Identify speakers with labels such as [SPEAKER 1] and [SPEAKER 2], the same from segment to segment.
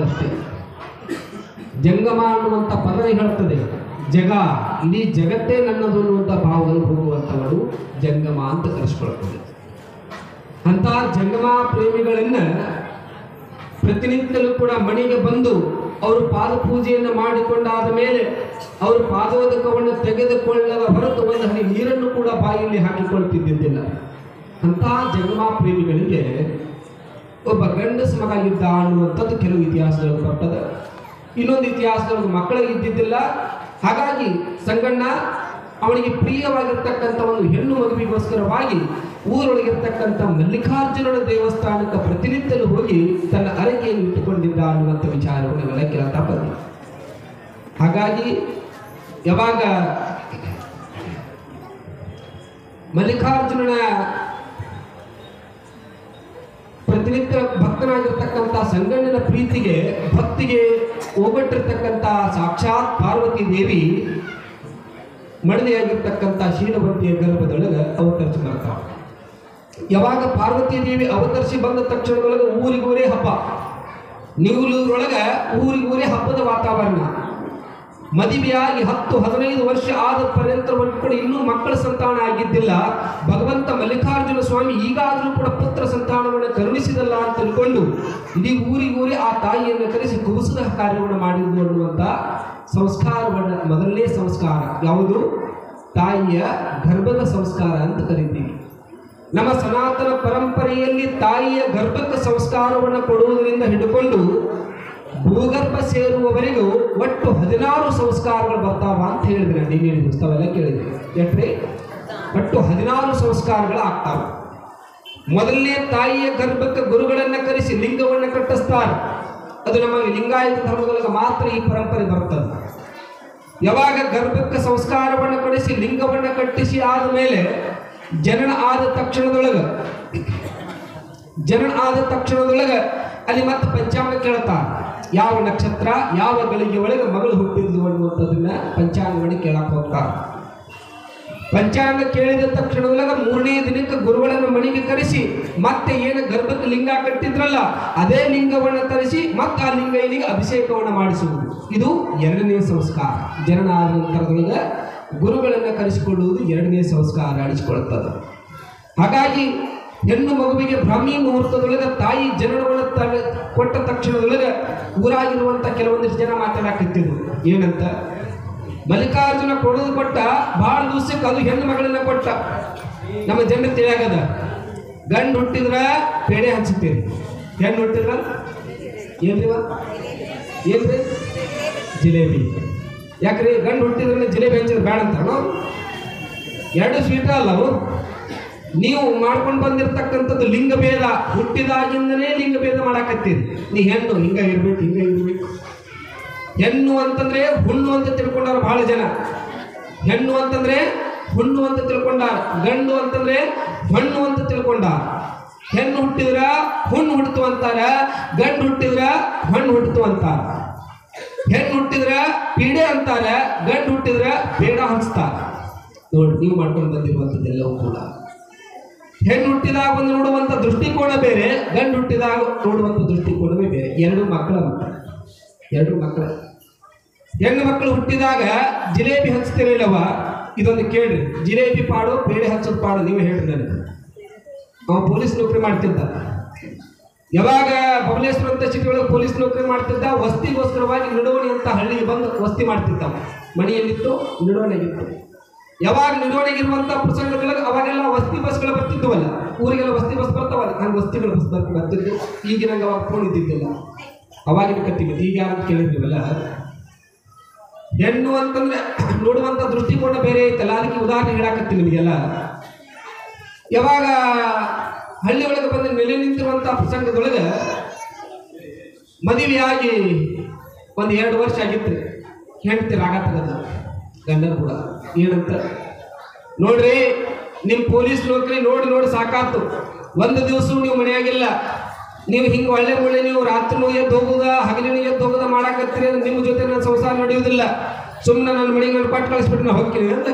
[SPEAKER 1] ಅಷ್ಟೇ. ಜಂಗಮ ಅನ್ನುವಂಥ ಪದ ಹೇಳುತ್ತದೆ ಜಗ, ಇಡೀ ಜಗತ್ತೇ ನನ್ನದು ಅನ್ನುವಂಥ ಭಾವದಲ್ಲಿ ಹೋಗುವಂಥವರು ಜಂಗಮ ಅಂತ ಕರೆಸ್ಕೊಳ್ತದೆ. ಅಂತ ಜಂಗಮ ಪ್ರೇಮಿಗಳನ್ನ ಪ್ರತಿನಿತ್ಯಲೂ ಕೂಡ ಮನೆಗೆ ಬಂದು ಅವರು ಪಾದ ಪೂಜೆಯನ್ನು ಮಾಡಿಕೊಂಡಾದ ಮೇಲೆ ಅವರು ಪಾದೋದಕವನ್ನು ತೆಗೆದುಕೊಳ್ಳದ ಹೊರತು ಒಂದು ಹನಿ ನೀರನ್ನು ಕೂಡ ಬಾಯಿಯಲ್ಲಿ ಹಾಕಿಕೊಳ್ತಿದ್ದಿದ್ದಿಲ್ಲ. ಅಂತ ಜಂಗಮ ಪ್ರೇಮಿಗಳಿಗೆ ಒಬ್ಬ ಗಂಡಸ ಮಗ ಇದ್ದ ಅನ್ನುವಂಥದ್ದು ಕೆಲವು ಇತಿಹಾಸದೊಳಗೆ ಬರ್ತದೆ. ಇನ್ನೊಂದು ಇತಿಹಾಸದೊಳಗೆ ಮಕ್ಕಳಿಗೆ ಇದ್ದಿದ್ದಿಲ್ಲ. ಹಾಗಾಗಿ ಸಂಗಣ್ಣ ಅವನಿಗೆ ಪ್ರಿಯವಾಗಿರ್ತಕ್ಕಂಥ ಒಂದು ಹೆಣ್ಣು ಮಗುವಿಗೋಸ್ಕರವಾಗಿ ಊರೊಳಗಿರ್ತಕ್ಕಂಥ ಮಲ್ಲಿಕಾರ್ಜುನನ ದೇವಸ್ಥಾನಕ್ಕೆ ಪ್ರತಿನಿತ್ಯಲು ಹೋಗಿ ತನ್ನ ಅರಕೆಯನ್ನು ಇಟ್ಟುಕೊಂಡಿದ್ದ ಅನ್ನುವಂಥ ವಿಚಾರವನ್ನು ನಾವೆಲ್ಲ ಕೇಳ್ತಾ ಬಂದ್ವಿ. ಹಾಗಾಗಿ ಯಾವಾಗ ಮಲ್ಲಿಕಾರ್ಜುನನ ಪ್ರತಿನಿತ್ಯ ಭಕ್ತನಾಗಿರ್ತಕ್ಕಂಥ ಸಂಗಣ್ಣನ ಪ್ರೀತಿಗೆ ಭಕ್ತಿಗೆ ಹೋಗಟ್ಟಿರ್ತಕ್ಕಂಥ ಸಾಕ್ಷಾತ್ ಪಾರ್ವತಿ ದೇವಿ ಮಡದಿಯಾಗಿರ್ತಕ್ಕಂಥ ಶೀಲವತಿಯ ಗರ್ಭದೊಳಗೆ ಅವತರಿಸಿ ಬರ್ತಾಳೆ. ಯಾವಾಗ ಪಾರ್ವತಿ ದೇವಿ ಅವತರಿಸಿ ಬಂದ ತಕ್ಷಣದೊಳಗೆ ಊರಿಗೂರೇ ಹಬ್ಬ, ನೀವೂರೊಳಗೆ ಊರಿಗೂರೇ ಹಬ್ಬದ ವಾತಾವರಣ. ಮದುವೆಯಾಗಿ 10-15 ವರ್ಷ ಆದ ಪರ್ಯಂತರವನ್ನು ಕೂಡ ಇನ್ನೂ ಮಕ್ಕಳ ಸಂತಾನ ಆಗಿದ್ದಿಲ್ಲ. ಭಗವಂತ ಮಲ್ಲಿಕಾರ್ಜುನ ಸ್ವಾಮಿ ಈಗಾದರೂ ಕೂಡ ಪುತ್ರ ಸಂತಾನವನ್ನು ಕರುಣಿಸಿದಲ್ಲ ಅಂತ ತಿಳ್ಕೊಂಡು ಇಡೀ ಊರಿಗೂರೇ ಆ ತಾಯಿಯನ್ನು ಕರೆಸಿ ಕುಬುಸದ ಕಾರ್ಯವನ್ನು ಮಾಡಿದ್ದು ಅನ್ನುವಂಥ ಸಂಸ್ಕಾರವನ್ನು, ಮೊದಲನೇ ಸಂಸ್ಕಾರ ಯಾವುದು? ತಾಯಿಯ ಗರ್ಭದ ಸಂಸ್ಕಾರ ಅಂತ ಕರಿತೀವಿ. ನಮ್ಮ ಸನಾತನ ಪರಂಪರೆಯಲ್ಲಿ ತಾಯಿಯ ಗರ್ಭಕ್ಕೆ ಸಂಸ್ಕಾರವನ್ನು ಕೊಡುವುದರಿಂದ ಹಿಡ್ಕೊಂಡು ಭೂಗರ್ಭ ಸೇರುವವರೆಗೂ ಒಟ್ಟು 16 ಸಂಸ್ಕಾರಗಳು ಬರ್ತಾವ ಅಂತ ಹೇಳಿದ್ರೆ ನೀವೇನು ಪುಸ್ತವೆಲ್ಲ ಕೇಳಿದ್ರಿ. ಎಟ್ರಿ ಒಟ್ಟು 16 ಸಂಸ್ಕಾರಗಳು ಆಗ್ತಾವೆ. ಮೊದಲನೇ ತಾಯಿಯ ಗರ್ಭಕ್ಕೆ ಗುರುಗಳನ್ನು ಕರೆಸಿ ಲಿಂಗವನ್ನು ಕಟ್ಟಿಸ್ತಾರೆ. ಅದು ನಮ್ಮ ಲಿಂಗಾಯತ ಧರ್ಮದೊಳಗೆ ಮಾತ್ರ ಈ ಪರಂಪರೆ ಬರ್ತದೆ. ಯಾವಾಗ ಗರ್ಭಕ್ಕೆ ಸಂಸ್ಕಾರವನ್ನು ಕೊಡಿಸಿ ಲಿಂಗವನ್ನು ಕಟ್ಟಿಸಿ ಆದ ಮೇಲೆ ಜನನ ಆದ ತಕ್ಷಣದೊಳಗೆ ಅಲ್ಲಿ ಮತ್ತೆ ಪಂಚಾಂಗ ಕೇಳ್ತಾರೆ. ಯಾವ ನಕ್ಷತ್ರ ಯಾವ ಗಳಿಗೆ ಒಳಗೆ ಮಗಳು ಹುಟ್ಟಿದ್ದು ಅನ್ನುವಂಥದ್ದನ್ನ ಪಂಚಾಂಗವನ್ನು ಕೇಳಕ್ಕೆ ಹೋಗ್ತಾರೆ. ಪಂಚಾಂಗ ಕೇಳಿದ ತಕ್ಷಣದೊಳಗೆ 3ನೇ ದಿನಕ್ಕೆ ಗುರುಗಳನ್ನು ಮನೆಗೆ ಕರೆಸಿ ಮತ್ತೆ ಏನು ಗರ್ಭಕ್ಕೆ ಲಿಂಗ ಕಟ್ಟಿದ್ರಲ್ಲ ಅದೇ ಲಿಂಗವನ್ನು ತರಿಸಿ ಮತ್ತೆ ಆ ಲಿಂಗ ಇಲ್ಲಿಗೆ ಅಭಿಷೇಕವನ್ನು ಮಾಡಿಸುವುದು. ಇದು 2ನೇ ಸಂಸ್ಕಾರ. ಜನನ ಆದ ನಂತರದೊಳಗೆ ಗುರುಗಳನ್ನು ಕರೆಸಿಕೊಳ್ಳುವುದು 2ನೇ ಸಂಸ್ಕಾರ ಅಡಿಸಿಕೊಳ್ಳುತ್ತದೆ. ಹಾಗಾಗಿ ಹೆಣ್ಣು ಮಗುವಿಗೆ ಬ್ರಾಹ್ಮಿ ಮುಹೂರ್ತದೊಳಗೆ ತಾಯಿ ಜನನವನ್ನು ಕೊಟ್ಟ ತಕ್ಷಣದೊಳಗೆ ಊರಾಗಿರುವಂಥ ಕೆಲವೊಂದಿಷ್ಟು ಜನ ಮಾತಾಡಕತ್ತಿದ್ರು. ಏನಂತ? ಮಲ್ಲಿಕಾರ್ಜುನ ಕೊಡೋದು ಕೊಟ್ಟ ಭಾಳ ದಿವಸಕ್ಕೆ ಅದು ಹೆಣ್ಣು ಮಗಳನ್ನ ಕೊಟ್ಟ. ನಮ್ಮ ಜನರು ತಿಳಿಯಾಗದ ಗಂಡು ಹುಟ್ಟಿದ್ರ ಪೇಡೆ ಹಂಚುತ್ತೀರಿ, ಹೆಣ್ಣು ಹುಟ್ಟಿದ್ರ ಏನ್ರಿ ಜಿಲೇಬಿ. ಯಾಕ್ರಿ ಗಂಡು ಹುಟ್ಟಿದ್ರೆ ಜಿಲೇಬಿ ಹಂಚಿದ್ರೆ ಬೇಡ ಅಂತಾರ? 2 ಸ್ವೀಟ ಅಲ್ಲವು. ನೀವು ಮಾಡ್ಕೊಂಡು ಬಂದಿರತಕ್ಕಂಥದ್ದು ಲಿಂಗಭೇದ. ಹುಟ್ಟಿದಾಗಿಂದನೇ ಲಿಂಗಭೇದ ಮಾಡಾಕತ್ತೀರಿ. ನೀ ಹೆಣ್ಣು ಹಿಂಗ ಇರ್ಬೇಕು. ಹೆಣ್ಣು ಅಂತಂದ್ರೆ ಹುಣ್ಣು ಅಂತ ತಿಳ್ಕೊಂಡಾರ ಬಹಳ ಜನ. ಹೆಣ್ಣು ಅಂತಂದ್ರೆ ಹುಣ್ಣು ಅಂತ ತಿಳ್ಕೊಂಡಾರ, ಗಂಡು ಅಂತಂದ್ರೆ ಹಣ್ಣು ಅಂತ ತಿಳ್ಕೊಂಡಾರ. ಹೆಣ್ಣು ಹುಟ್ಟಿದ್ರ ಹುಣ್ಣು ಹುಟ್ಟಿತು ಅಂತಾರ, ಗಂಡು ಹುಟ್ಟಿದ್ರ ಹಣ್ಣು ಹುಟ್ಟಿತು ಅಂತಾರ. ಹೆಣ್ಣು ಹುಟ್ಟಿದ್ರ ಪೀಡೆ ಅಂತಾರ, ಗಂಡು ಹುಟ್ಟಿದ್ರ ಬೇಡ ಹಂಚ್ತಾರ. ನೋಡಿ, ನೀವು ಮಾಡ್ಕೊಂಡು ಬಂದಿರುವಂಥದ್ದೆಲ್ಲವೂ ಕೂಡ ಹೆಣ್ಣು ಹುಟ್ಟಿದಾಗ ಒಂದು ನೋಡುವಂಥ ದೃಷ್ಟಿಕೋನ ಬೇರೆ, ಗಂಡು ಹುಟ್ಟಿದಾಗ ನೋಡುವಂಥ ದೃಷ್ಟಿಕೋನವೇ ಬೇರೆ. 2 ಮಕ್ಕಳು. ಹೆಣ್ಣು ಮಕ್ಕಳು ಹುಟ್ಟಿದಾಗ ಜಿಲೇಬಿ ಹಂಚ್ತಿರಲಿಲ್ಲವ? ಇದೊಂದು ಕೇಳ್ರಿ. ಜಿಲೇಬಿ ಪಾಡು ಬೇಳೆ ಹಚ್ಚೋದು ಪಾಡು ನೀವು ಹೇಳ್ರಿ ನನಗೆ. ನಾವು ಪೊಲೀಸ್ ನೌಕರಿ ಮಾಡ್ತಿದ್ದ. ಯಾವಾಗ ಬಬಲೇಶ್ವರ ಅಂತ ಸಿಟಿ ಒಳಗೆ ಪೊಲೀಸ್ ನೌಕರಿ ಮಾಡ್ತಿದ್ದ, ವಸ್ತಿಗೋಸ್ಕರವಾಗಿ ನಿಡೋಣಿ ಅಂತ ಹಳ್ಳಿಗೆ ಬಂದು ವಸ್ತಿ ಮಾಡ್ತಿದ್ದ. ಮನೆಯಲ್ಲಿತ್ತು, ನಿಡೋಣಿಗಿತ್ತು. ಯಾವಾಗ ನಿಡೋಣಿಗಿರುವಂಥ ಪ್ರಸಂಗಗಳಿಗೆ ಅವಾಗೆಲ್ಲ ವಸ್ತಿ ಬಸ್ಗಳು ಬರ್ತಿದ್ದವಲ್ಲ, ಊರಿಗೆಲ್ಲ ವಸ್ತಿ ಬಸ್ ಬರ್ತಾವಲ್ಲ, ಹಂಗೆ ವಸ್ತಿಗಳು ಬಸ್ ಬರ್ತಿದ್ದು. ಈಗ ನಂಗೆ ಅವಾಗ ಫೋನ್ ಇದ್ದಿದ್ದಿಲ್ಲ, ಅವಾಗಿನ ಕತ್ತಿತ್ತು. ಈಗ ಯಾರು ಕೇಳಿದ್ವಲ್ಲ, ಹೆಣ್ಣು ಅಂತಂದ್ರೆ ನೋಡುವಂಥ ದೃಷ್ಟಿಕೋನ ಬೇರೆ ಐತಲ್ಲ. ಅದಕ್ಕೆ ಉದಾಹರಣೆ ಹೇಳಾಕತ್ತೀನಿ ನಿಮಗೆಲ್ಲ. ಯಾವಾಗ ಹಳ್ಳಿ ಒಳಗೆ ಬಂದು ನೆಲೆ ನಿಂತಿರುವಂಥ ಪ್ರಸಂಗದೊಳಗೆ ಮದುವೆಯಾಗಿ 1-2 ವರ್ಷ ಆಗಿತ್ತು. ಹೆಂಡತಿ ರಾಗ ತಗದ ಗಂಡನ ಕೂಡ ಏನಂತ, ನೋಡ್ರಿ ನಿಮ್ಮ ಪೊಲೀಸ್ ನೌಕರಿ ನೋಡಿ ಸಾಕಾತು. ಒಂದು ದಿವಸ ನೀವು ಮನೆಯಾಗಿಲ್ಲ, ನೀವು ಹಿಂಗೆ ಒಳ್ಳೆ ನೀವು ರಾತ್ರಿನೂ ಎದ್ದು ಹೋಗುದ ಹಗಲಿನೂ ಎದ್ದು ಹೋಗುದ ಮಾಡಾಕತ್ತೀರಿ ಅಂದ್ರೆ ನಿಮ್ಮ ಜೊತೆ ನನ್ನ ಸಂಸಾರ ನಡೆಯುವುದಿಲ್ಲ. ಸುಮ್ಮನೆ ನನ್ನ ಮನೆಗೆ ನಾನು ಪಟ್ಟು ಕಳಿಸ್ಬಿಟ್ಟು ನಾ ಹೋಗ್ತೀನಿ ಅಂತ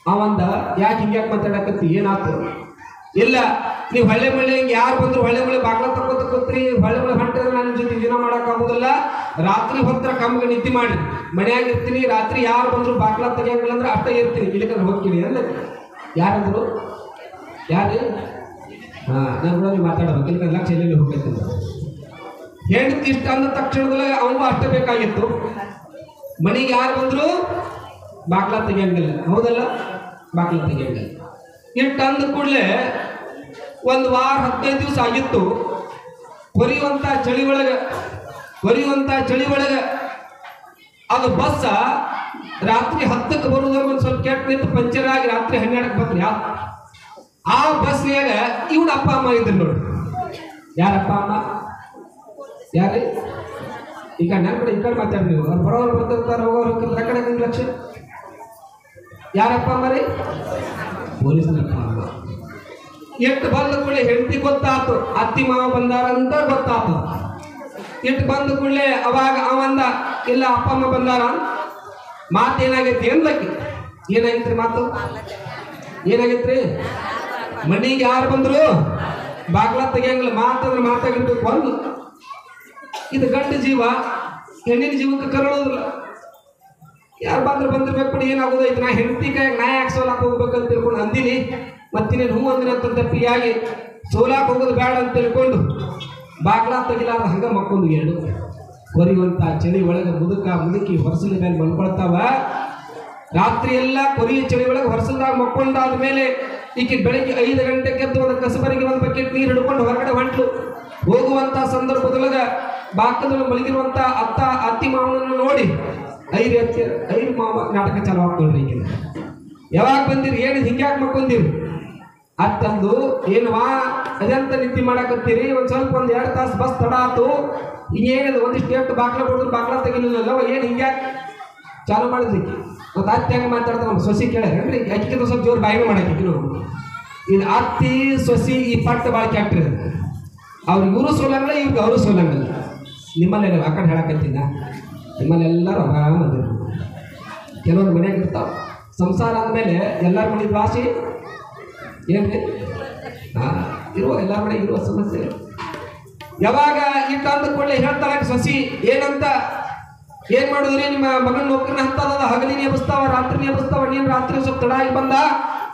[SPEAKER 1] ಅವಂದ. ಯಾಕೆ ಹಿಂಗ್ಯಾಕೆ ಮಾತಾಡಕತ್ತಿ, ಏನಾಯ್ತು? ಇಲ್ಲ ನೀವು ಹಳ್ಳಿ ಮಳ್ಳಿ ಯಾರು ಬಂದ್ರು ಹಳ್ಳಿ ಮಳ್ಳಿ ಬಾಗ್ಲ ತಕ್ಕೋತ ಕೂತ್ರಿ, ಹಳ್ಳಿ ಮಳ್ಳಿ ಹೊಂಟಿದ್ರೆ ನನ್ನ ಜೊತೆ ದಿನ ಮಾಡೋಕ್ಕಾಗೋದಿಲ್ಲ. ರಾತ್ರಿ ಹೊತ್ತರ ಕಮ್ಗೆ ನಿದ್ದೆ ಮಾಡ್ರಿ, ಮನ್ಯಾಗ ಇರ್ತೀನಿ. ರಾತ್ರಿ ಯಾರು ಬಂದ್ರು ಬಾಗ್ಲ ತೆಗಿಯಂಗಿಲ್ಲ ಅಂದ್ರೆ ಅಷ್ಟೇ ಇರ್ತೀನಿ, ಇಲ್ಲಿಕಂದ್ರೆ ಹೋಗ್ತೀನಿ ಅಂದ. ಯಾರಂದ್ರು? ಯಾರು? ನಾನು ಕೂಡ ನೀವು ಮಾತಾಡಬೇಕು, ಇಲ್ಲಿಕಂದ್ರೆ ಲಕ್ಷ ಎಲ್ಲೆಲ್ಲಿ ಹೋಗ್ತೀನಿ. ಹೆಂಡತಿ ಇಷ್ಟ ಅಂದ ತಕ್ಷಣದಲ್ಲೇ ಅವನಿಗೂ ಅಷ್ಟೇ ಬೇಕಾಗಿತ್ತು. ಮನೆಗೆ ಯಾರು ಬಂದ್ರು ಬಾಗ್ಲ ತೆಗಿಯಂಗಿಲ್ಲ, ಹೌದಲ್ಲ? ಬಾಗ್ಲ ತೆಗಿಯಂಗಿಲ್ಲ. ಇಟ್ಟು ಅಂದ ಕೂಡಲೇ ಒಂದು ವಾರ 15 ದಿವಸ ಆಗಿತ್ತು. ಕೊರಿಯುವಂಥ ಚಳಿ ಒಳಗೆ ಅದು ಬಸ್ಸ ರಾತ್ರಿ 10ಕ್ಕೆ ಬರೋದ್ರಾಗ ಒಂದು ಸ್ವಲ್ಪ ಕೆಟ್ಟ ನಿಂತು ಪಂಚರ್ ಆಗಿ ರಾತ್ರಿ 12ಕ್ಕೆ ಬರ್ರಿ. ಆ ಬಸ್ನ್ಯಾಗ ಇವನ ಅಪ್ಪ ಅಮ್ಮ ಇದ್ರು ನೋಡಿ. ಯಾರಪ್ಪ ಅಮ್ಮ? ಯಾರು? ಈಗ ನನ್ನ ಕಡೆ ಈ ಕಡೆ ಮಾತಾಡಿ, ನೀವು ಅವ್ರು ಬರೋರು ಬರ್ತಿರ್ತಾರೆ, ಹೋಗೋರು ಹೋಗ್ತಿರ್ತಾರೆ, ಆ ಕಡೆ ಲಕ್ಷ. ಯಾರಪ್ಪ ಅಮ್ಮ ರೀ? ಪೊಲೀಸ್ನಪ್ಪ ಅಮ್ಮ. ಎಷ್ಟು ಬಂದ ಕೂಡಲೇ ಹೆಂಡತಿ ಗೊತ್ತಾತು, ಅತ್ತಿ ಮಾವ ಬಂದಾರಂತ ಗೊತ್ತಾತು. ಇಟ್ಟು ಬಂದ ಕೂಡಲೇ ಅವಾಗ ಅವಂದ ಇಲ್ಲ ಅಪ್ಪ ಅಮ್ಮ ಬಂದಾರ. ಮಾತೇನಾಗೈತಿ ಅಂದ್ಲಕ್ಕಿ. ಏನಾಗೈತ್ರಿ ಮಾತು? ಏನಾಗೈತ್ರಿ? ಮನೆಗೆ ಯಾರು ಬಂದ್ರು ಬಾಗ್ಲ ತೆಗಿಯಂಗಿಲ್ಲ, ಮಾತಂದ್ರೆ ಮಾತಾಗಿರ್ಬೇಕು. ಒಂದು ಇದು ಗಂಡು ಜೀವ, ಹೆಣ್ಣಿನ ಜೀವಕ್ಕೆ ಕರಳೋದಿಲ್ಲ. ಯಾರು ಬಂದಿರ್ಬೇಕು ಬಿಡಿ, ಏನಾಗೋದೈತಿ. ನಾ ಹೆಂಡತಿ ಕೈ ನಾ ಯಾಕೆ ಸೋಲಾಕ್ ಹೋಗ್ಬೇಕಂತ ತಿಳ್ಕೊಂಡು ಅಂದಿನಿ. ಮತ್ತಿನೇನು ಹೂ ಅಂದಿನಂತ ತಪ್ಪಿಯಾಗಿ ಸೋಲಾಕ್ ಹೋಗೋದು ಬೇಡ ಅಂತ ತಿಳ್ಕೊಂಡು ಬಾಗ್ಲ ತೆಗಿಲಾರ ಹಂಗ ಮಕ್ಕೊಂಡು ಎರಡು ಕೊರಿಯುವಂಥ ಚಳಿ ಒಳಗೆ ಮುದುಕಿ ಹೊರಸಲ ಮೇಲೆ ಮಲ್ಕೊಳ್ತಾವ. ರಾತ್ರಿ ಎಲ್ಲ ಕೊರಿಯ ಚಳಿ ಒಳಗೆ ಹೊರಸಲ್ದಾಗ ಮಕ್ಕೊಂಡಾದ ಮೇಲೆ ಈಕೆ ಬೆಳಗ್ಗೆ 5 ಗಂಟೆಗೆ ಎದ್ದು ಒಂದು ಕಸಬರಿಗೆ ಒಂದು ಬಕೆಟ್ ನೀರು ಹಿಡ್ಕೊಂಡು ಹೊರಗಡೆ ಹೊಂಟ್ಲು. ಹೋಗುವಂಥ ಸಂದರ್ಭದೊಳಗೆ ಬಾಕದಲ್ಲಿ ಮಲಗಿರುವಂಥ ಅತ್ತಿ ಮಾವನನ್ನು ನೋಡಿ ಐದು ಮಾವ ನಾಟಕ ಚಾಲು ಹಾಕೊಂಡ್ರಿ. ಈಗಿನ ಯಾವಾಗ ಬಂದಿರಿ? ಏನು ಹಿಂಗ್ಯಾಕೆ ಮಕ್ಕೊಂದಿರಿ ಅತ್ತಂದು ಏನವಾ ಅದಂತ ನಿದ್ದೆ ಮಾಡಕತ್ತೀರಿ? ಒಂದು ಸ್ವಲ್ಪ 1-2 ತಾಸು ಬಸ್ ತಡ ಆತು. ಹಿಂಗೇನಿದೆ ಒಂದಿಷ್ಟು ಎಷ್ಟು ಬಾಗ್ಲ ಕೊಡಿದ್ರು ಬಾಗ್ಲ ತೆಗಿಲಿಲ್ಲ. ಏನು ಹಿಂಗ್ಯಾಕೆ ಚಾಲು ಮಾಡಿದ್ಲಿಕ್ಕೆ? ಮತ್ತು ಅತ್ತಿ ಹೆಂಗೆ ಮಾತಾಡ್ತಾರೆ ನಮ್ಮ ಸೊಸಿ ಕೇಳ್ರಿ. ಅಕ್ಕಿಂತ ಸ್ವಲ್ಪ ಜೋರು ಬಾಯಿನ ಮಾಡಕ್ಕೆ ಇದು ಅತ್ತಿ ಸೊಸಿ ಈ ಪಟ್ಟು ಭಾಳ ಕೆಟ್ಟ್ರಿ. ಅವ್ರಿಗೆ ಇವರು ಸೋಲಂಗಿಲ್ಲ, ಇವ್ರಿಗೆ ಅವರು ಸೋಲಂಗಿಲ್ಲ. ನಿಮ್ಮಲ್ಲೆಲ್ಲ ಆ ಕಡೆ ಹೇಳಕತ್ತೀನ, ನಿಮ್ಮಲ್ಲೆಲ್ಲರೂ ಆರಾಮದಿರು. ಕೆಲವರು ಮನೆಯಾಗ ಇರ್ತಾವೆ. ಸಂಸಾರ ಅಂದಮೇಲೆ ಎಲ್ಲರ ಮನೆ ವಾಸಿ ಏನ್ರಿ? ಇರುವ ಎಲ್ಲರ ಮನೆಗೆ ಇರುವ ಸಮಸ್ಯೆ. ಯಾವಾಗ ಇಟ್ಟು ಅಂದುಕೊಳ್ಳೆ ಹೇಳ್ತಾಳೆ ಸೊಸಿ ಏನಂತ, ಏನು ಮಾಡಿದ್ರಿ? ನಿಮ್ಮ ಮಗನ ನೌಕರಿನ ಹತ್ತದ, ಹಗಲಿನ ಎಬ್ಬಿಸ್ತಾವ, ರಾತ್ರಿನ ಎಬ್ಬಿಸ್ತಾವ. ನೀನು ರಾತ್ರಿ ಸ್ವಲ್ಪ ತಡ ಆಗಿ ಬಂದ,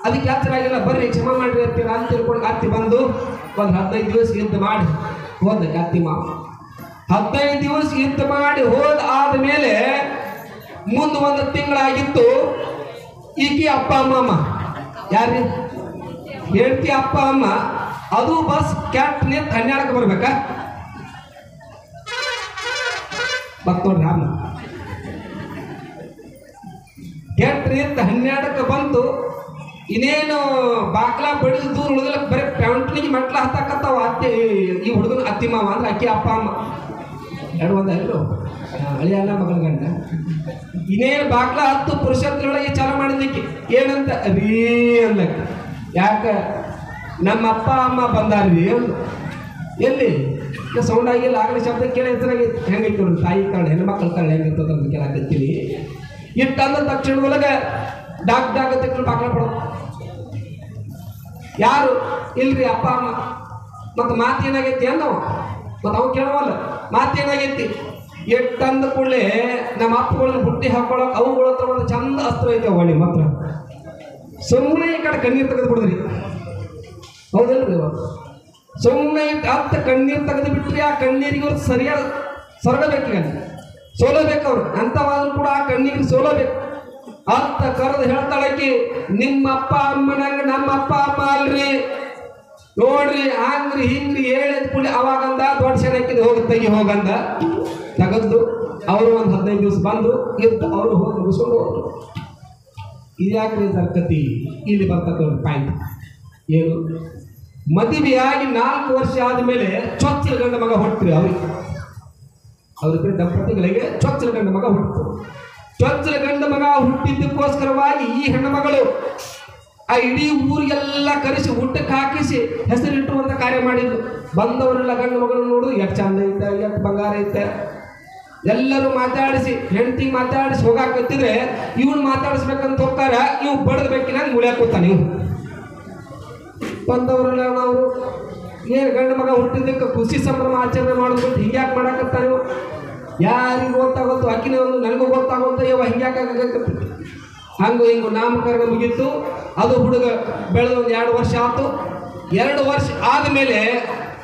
[SPEAKER 1] ಅದಕ್ಕೆ ಯಾತ್ರಾಗಿಲ್ಲ, ಬರ್ರಿ ಕ್ಷಮ ಮಾಡ್ರಿ ಅಂತೀರ ಅಂತ ತಿಳ್ಕೊಂಡು ಅತ್ತಿ ಬಂದು ಒಂದು 15 ದಿವಸ ಯುದ್ಧ ಮಾಡಿ ಹೋದ ಅತ್ತಿ ಮಾವ. 15 ದಿವಸ ಯುದ್ಧ ಮಾಡಿ ಹೋದ ಆದ್ಮೇಲೆ ಮುಂದೆ 1 ತಿಂಗಳಾಗಿತ್ತು. ಈಕಿ ಅಪ್ಪ ಅಮ್ಮ ಯಾರಿ ಹೇಳ್ತಿ ಅಪ್ಪ ಅಮ್ಮ ಅದು ಬಸ್ ಕ್ಯಾಟ್ ನಿಂತ 12ಕ್ಕೆ ಬರ್ಬೇಕಾ? ಬತ್ ನೋಡ್ರಿ ಅಮ್ಮ ಕ್ಯಾಟ್ ನಿಂತ 12ಕ್ಕೆ ಬಂತು. ಇನ್ನೇನು ಬಾಕ್ಲ ಬಡಿದು ದೂರ ಉಳಿದಿಲ್ಲ, ಬರೀ ಪ್ಯಾಂಟ್ನಿಗೆ ಮೆಟ್ಲ ಹತ್ತಾಕತ್ತಾವ. ಅತ್ತೆ ಈ ಹುಡುಗನ ಅತ್ತಿ ಮಾವ ಅಂದ್ರೆ ಅಕ್ಕಿ ಅಪ್ಪ ಅಮ್ಮ ಎರಡು ಒಂದ ಎಲ್ಲರು ಅಳಿಯಲ್ಲ ಮಗಳ ಗಂಡ. ಇನ್ನೇನು ಬಾಕ್ಲ ಹತ್ತು ಪುರುಷತ್ರೊಳಗೆ ಚಾಲು ಮಾಡಿದ್ದಕ್ಕೆ ಏನಂತ ರೀ ಅನ್ಲಕ್ಕ. ಯಾಕೆ? ನಮ್ಮ ಅಪ್ಪ ಅಮ್ಮ ಬಂದಾರ್ರಿ ಅಂದು. ಎಲ್ಲಿ ಸೌಂಡ್ ಆಗಿಲ್ಲ, ಆಗಲಿ ಶಬ್ದ ಕೇಳಿ ಹೆಸರಾಗೈತಿ. ಹೆಂಗೈತಿ ನೋಡಿ ತಾಯಿ ಕಾಳು ಹೆಣ್ಮಕ್ಳ ಕಾಳು ಹೆಂಗಿರ್ತದ ಅಂತ ಕೇಳಾಕತ್ತೀನಿ. ಇಟ್ಟಂದ ತಕ್ಷಣದೊಳಗೆ ಡಾಕ್ ತೆಗೆದು ಬಾಕ್ಲ ಪಡೋದು. ಯಾರು? ಇಲ್ರಿ ಅಪ್ಪ ಅಮ್ಮ. ಮತ್ತು ಮಾತೇನಾಗೈತಿ ಅನ್ನೋ ಮತ್ತು ಅವು ಕೇಳವಲ್ಲ. ಮಾತೇನಾಗೈತಿ? ಎಟ್ಟಂದ ಕೂಡಲೇ ನಮ್ಮ ಅಪ್ಪಗಳನ್ನ ಬುಟ್ಟಿ ಹಾಕೊಳ್ಳೋಕೆ ಅವುಗಳ ಹತ್ರ ಒಂದು ಚಂದ ಅಸ್ತ್ರ ಐತೆ ಅವಳಿ ಮಾತ್ರ. ಸುಮ್ಮನೆ ಈ ಕಡೆ ಕಣ್ಣೀರು ತೆಗೆದು ಬಿಡಿದ್ರಿ, ಹೌದಲ್ರಿ? ಸುಮ್ಮನೆ ಅತ್ತ ಕಣ್ಣೀರು ತೆಗೆದು ಬಿಟ್ರಿ, ಆ ಕಣ್ಣೀರಿಗೆ ಅವ್ರು ಸರಿಯಾದ ಸೊರಗಬೇಕೀಗ, ಸೋಲಬೇಕು ಅವ್ರು. ಅಂಥವಾದ್ರೂ ಕೂಡ ಆ ಕಣ್ಣೀರಿಗೆ ಸೋಲಬೇಕು ಅಂತ ಕರೆದು ಹೇಳ್ತಾಳಕಿ, ನಿಮ್ಮ ಅಪ್ಪ ಅಮ್ಮನಂಗ ನಮ್ಮ ಅಪ್ಪ ಅಮ್ಮ ಅಲ್ರಿ ನೋಡ್ರಿ, ಹಂಗ್ರಿ ಹಿಂಗ್ರಿ ಹೇಳಿದ ಕೂಡಲೇ ಅವಾಗಂದ ದೊಡ್ಡ ಸೆನಕ್ಕಿದ ಹೋಗಿ ತೆಗಿ ಹೋಗಂದ ತೆಗೆದು ಅವರು ಒಂದು 15 ದಿವಸ ಬಂದು ಇದ್ದು ಅವರು ಹೋಗಿ ಮುಗಿಸ್ಕೊಂಡು ಹೋದ್ರು. ಇದ್ಯಾಕ್ರಿ ಸರ್ಕತಿ? ಇಲ್ಲಿ ಬರ್ತಕ್ಕಂಥ ಪಾಯಿಂಟ್ ಏನು? ಮದುವೆಯಾಗಿ 4 ವರ್ಷ ಆದಮೇಲೆ ಚೊಚ್ಚಲ ಗಂಡ ಮಗ ಹುಟ್ಟ್ರಿ ಅವ್ರಿಗೆ ದಂಪತಿಗಳಿಗೆ ಚೊಚ್ಚಲ ಗಂಡ ಮಗ ಹುಟ್ಟಿತು. ಚೊಚ್ಚಲ ಗಂಡ ಮಗ ಹುಟ್ಟಿದ್ದಕ್ಕೋಸ್ಕರವಾಗಿ ಈ ಹೆಣ್ಣು ಮಗಳು ಆ ಇಡೀ ಊರಿಗೆಲ್ಲ ಕರೆಸಿ ಊಟಕ್ಕೆ ಹಾಕಿಸಿ ಹೆಸರಿಟ್ಟುವಂತ ಕಾರ್ಯ ಮಾಡಿದ್ರು. ಬಂದವರೆಲ್ಲ ಗಂಡು ಮಗಳು ನೋಡು ಎಷ್ಟು ಚಂದ ಐತೆ, ಎಷ್ಟು ಬಂಗಾರ ಐತೆ, ಎಲ್ಲರೂ ಮಾತಾಡಿಸಿ ಹೆಂಡತಿಗೆ ಮಾತಾಡಿಸಿ ಹೋಗಾಕತ್ತಿದ್ರೆ ಇವನು ಮಾತಾಡಿಸ್ಬೇಕಂತ ಹೋಗ್ತಾರ, ಇವ್ ಬಡದ್ಬೇಕಿನ ಮುಳ್ಯಾಕ ಕೂತಾನೆ. ಬಂದವರೆಲ್ಲ ನಾವು ಏನು ಗಂಡು ಮಗ ಹುಟ್ಟಿದ್ದಕ್ಕೆ ಖುಷಿ ಸಂಭ್ರಮ ಆಚರಣೆ ಮಾಡೋದು ಬಿಟ್ಟು ಹಿಂಗ್ಯಾಕೆ ಮಾಡಕತ್ತಾನೆ ಯಾರಿಗೂ ಗೊತ್ತಾಗುತ್ತೋ ಅಕ್ಕಿನ ಒಂದು ನನಗೂ ಗೊತ್ತಾಗುತ್ತೋ ಯಾವ ಹಿಂಗ್ಯಾಕೆ ಆಗಕತ್ತ ಹಂಗು ಹಿಂಗು ನಾಮಕರಣ ಮುಗೀತು. ಅದು ಹುಡುಗ ಬೆಳೆದ ಒಂದು 2 ವರ್ಷ ಆಯ್ತು. 2 ವರ್ಷ ಆದಮೇಲೆ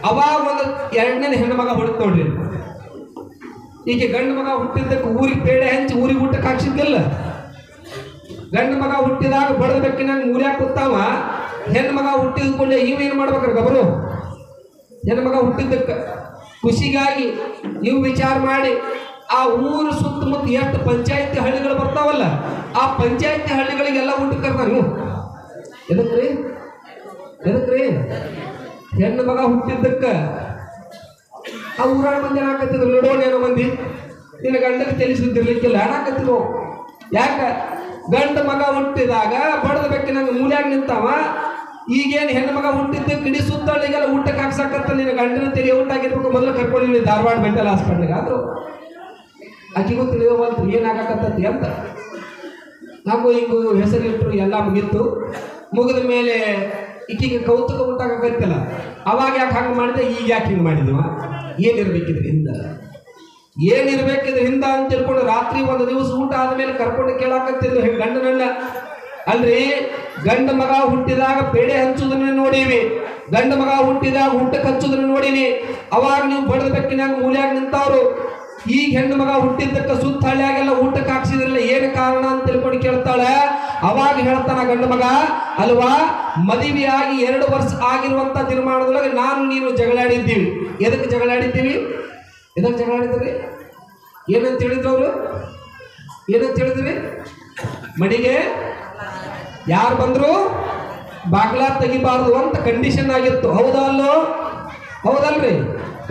[SPEAKER 1] ಅವಾಗ ಒಂದು 2ನೇ ಹೆಣ್ಣು ಮಗ ಹುಡುಕ್ ನೋಡ್ರಿ. ಈಗ ಗಂಡು ಮಗ ಹುಟ್ಟಿದ್ದಕ್ಕೆ ಊರಿಗೆ ಪೇಡೆ ಹಂಚಿ ಊರಿಗೆ ಊಟಕ್ಕೆ ಹಾಕ್ಸಿದ್ದಿಲ್ಲ. ಗಂಡು ಮಗ ಹುಟ್ಟಿದಾಗ ಬಡದ ಬೆಕ್ಕಿನಾಗ ಮೂರ್ಯಾಗ ಕೂತಾವ. ಹೆಣ್ಣು ಮಗ ಹುಟ್ಟಿದ ಕೂಡಲೇ ಇವೇನು ಮಾಡ್ಬೇಕ್ರಿ ಗಬರು ಹೆಣ್ಣು ಮಗ ಹುಟ್ಟಿದ್ದಕ್ಕೆ ಖುಷಿಗಾಗಿ ಇವು ವಿಚಾರ ಮಾಡಿ ಆ ಊರು ಸುತ್ತಮುತ್ತ ಎಷ್ಟು ಪಂಚಾಯತಿ ಹಳ್ಳಿಗಳು ಬರ್ತಾವಲ್ಲ ಆ ಪಂಚಾಯತಿ ಹಳ್ಳಿಗಳಿಗೆಲ್ಲ ಊಟಕ್ಕೆ ಕರ್ತಾರೆ. ನೀವು ಎದಕ್ರಿ ಹೆಣ್ಣು ಮಗ ಹುಟ್ಟಿದ್ದಕ್ಕೆ ಆ ಊರಾಗ ಮಂದಿ ಏನಾಕತ್ತಿದ್ರು ನೋಡೋಣ ಮಂದಿ ನಿನ್ನ ಗಂಡಕ್ಕೆ ತಿಳಿಸಿದ್ದಿರ್ಲಿಕ್ಕಿಲ್ಲ ಏನಾಕತ್ತಿದ್ರು. ಯಾಕೆ ಗಂಡು ಮಗ ಹುಟ್ಟಿದಾಗ ಬಡದ ಬೆಕ್ಕಿನಂಗೆ ಮೂಲ್ಯಾಗ ನಿಂತಾವ. ಈಗೇನು ಹೆಣ್ಣು ಮಗ ಹುಟ್ಟಿದ್ದಕ್ಕೆ ಇಡೀ ಸುತ್ತಳಿಗೆಲ್ಲ ಊಟಕ್ಕೆ ಹಾಕ್ಸಕತ್ತ ನಿನ್ನ ಗಂಡನ ತೆರಿಗೆ ಊಟ ಆಗಿರ್ಬೇಕು. ಮೊದಲು ಕರ್ಕೊಂಡು ಧಾರವಾಡ ಮೆಂಟಲ್ ಹಾಸ್ಪಿಟ್ಲಿಗೆ ಆದ್ರು ಆಕಿಗೂ ತಿಳಿಯೋವಲ್ತು ಏನಾಗಕತ್ತತಿ ಅಂತ. ಹಾಗೂ ಹಿಂಗೂ ಹೆಸರಿಟ್ಟರು ಎಲ್ಲ ಮುಗೀತು. ಮುಗಿದ ಮೇಲೆ ಈಕಿಗೆ ಕೌತುಕ ಉಂಟಾಗತ್ತಲ್ಲ ಅವಾಗ ಯಾಕೆ ಹಂಗೆ ಮಾಡಿದೆ ಈಗ ಯಾಕೆ ಹಿಂಗೆ ಮಾಡಿದ್ವ ಏನಿರ್ಬೇಕಿದ್ರೆ ಹಿಂದ ಅಂತ ತಿಳ್ಕೊಂಡು ರಾತ್ರಿ ಒಂದು ದಿವಸ ಊಟ ಆದಮೇಲೆ ಕರ್ಕೊಂಡು ಕೇಳಾಕತ್ತಿದ್ದು ಗಂಡನನ್ನ. ಅಲ್ರಿ ಗಂಡು ಮಗ ಹುಟ್ಟಿದಾಗ ಪೇಡೆ ಹಂಚುದನ್ನ ನೋಡೀವಿ, ಗಂಡು ಮಗ ಹುಟ್ಟಿದಾಗ ಊಟಕ್ಕೆ ಹಚ್ಚುದನ್ನ ನೋಡೀನಿ. ಅವಾಗ ನೀವು ಬಡದ ಬೆಕ್ಕಿನಾಗ ಮೂಲ್ಯಾಗ ನಿಂತವ್ರು. ಈಗ ಹೆಣ್ಣು ಮಗ ಹುಟ್ಟಿದ್ದಕ್ಕೆ ಸುತ್ತ ಹಳ್ಳಿಯಾಗೆಲ್ಲ ಊಟಕ್ಕೆ ಹಾಕ್ಸಿದ್ರಲ್ಲ ಏನು ಕಾರಣ ಅಂತ ತಿಳ್ಕೊಂಡು ಕೇಳ್ತಾಳೆ. ಅವಾಗ ಹೇಳ್ತಾನ ಗಂಡು ಮಗ, ಅಲ್ವಾ ಮದುವೆಯಾಗಿ 2 ವರ್ಷ ಆಗಿರುವಂತ ತೀರ್ಮಾನದೊಳಗೆ ನಾನು ನೀನು ಜಗಳಾಡಿದ್ದೀವಿ. ಎದಕ್ಕೆ ಜಗಳಾಡಿದ್ದೀವಿ? ಏನಂತ ಹೇಳಿದ್ರು ಅವರು? ಏನಂತ ಹೇಳಿದ್ರಿ? ಮನೆಗೆ ಯಾರು ಬಂದ್ರು ಬಾಗ್ಲ ತೆಗಿಬಾರ್ದು ಅಂತ ಕಂಡೀಷನ್ ಆಗಿತ್ತು. ಹೌದಲ್ರಿ?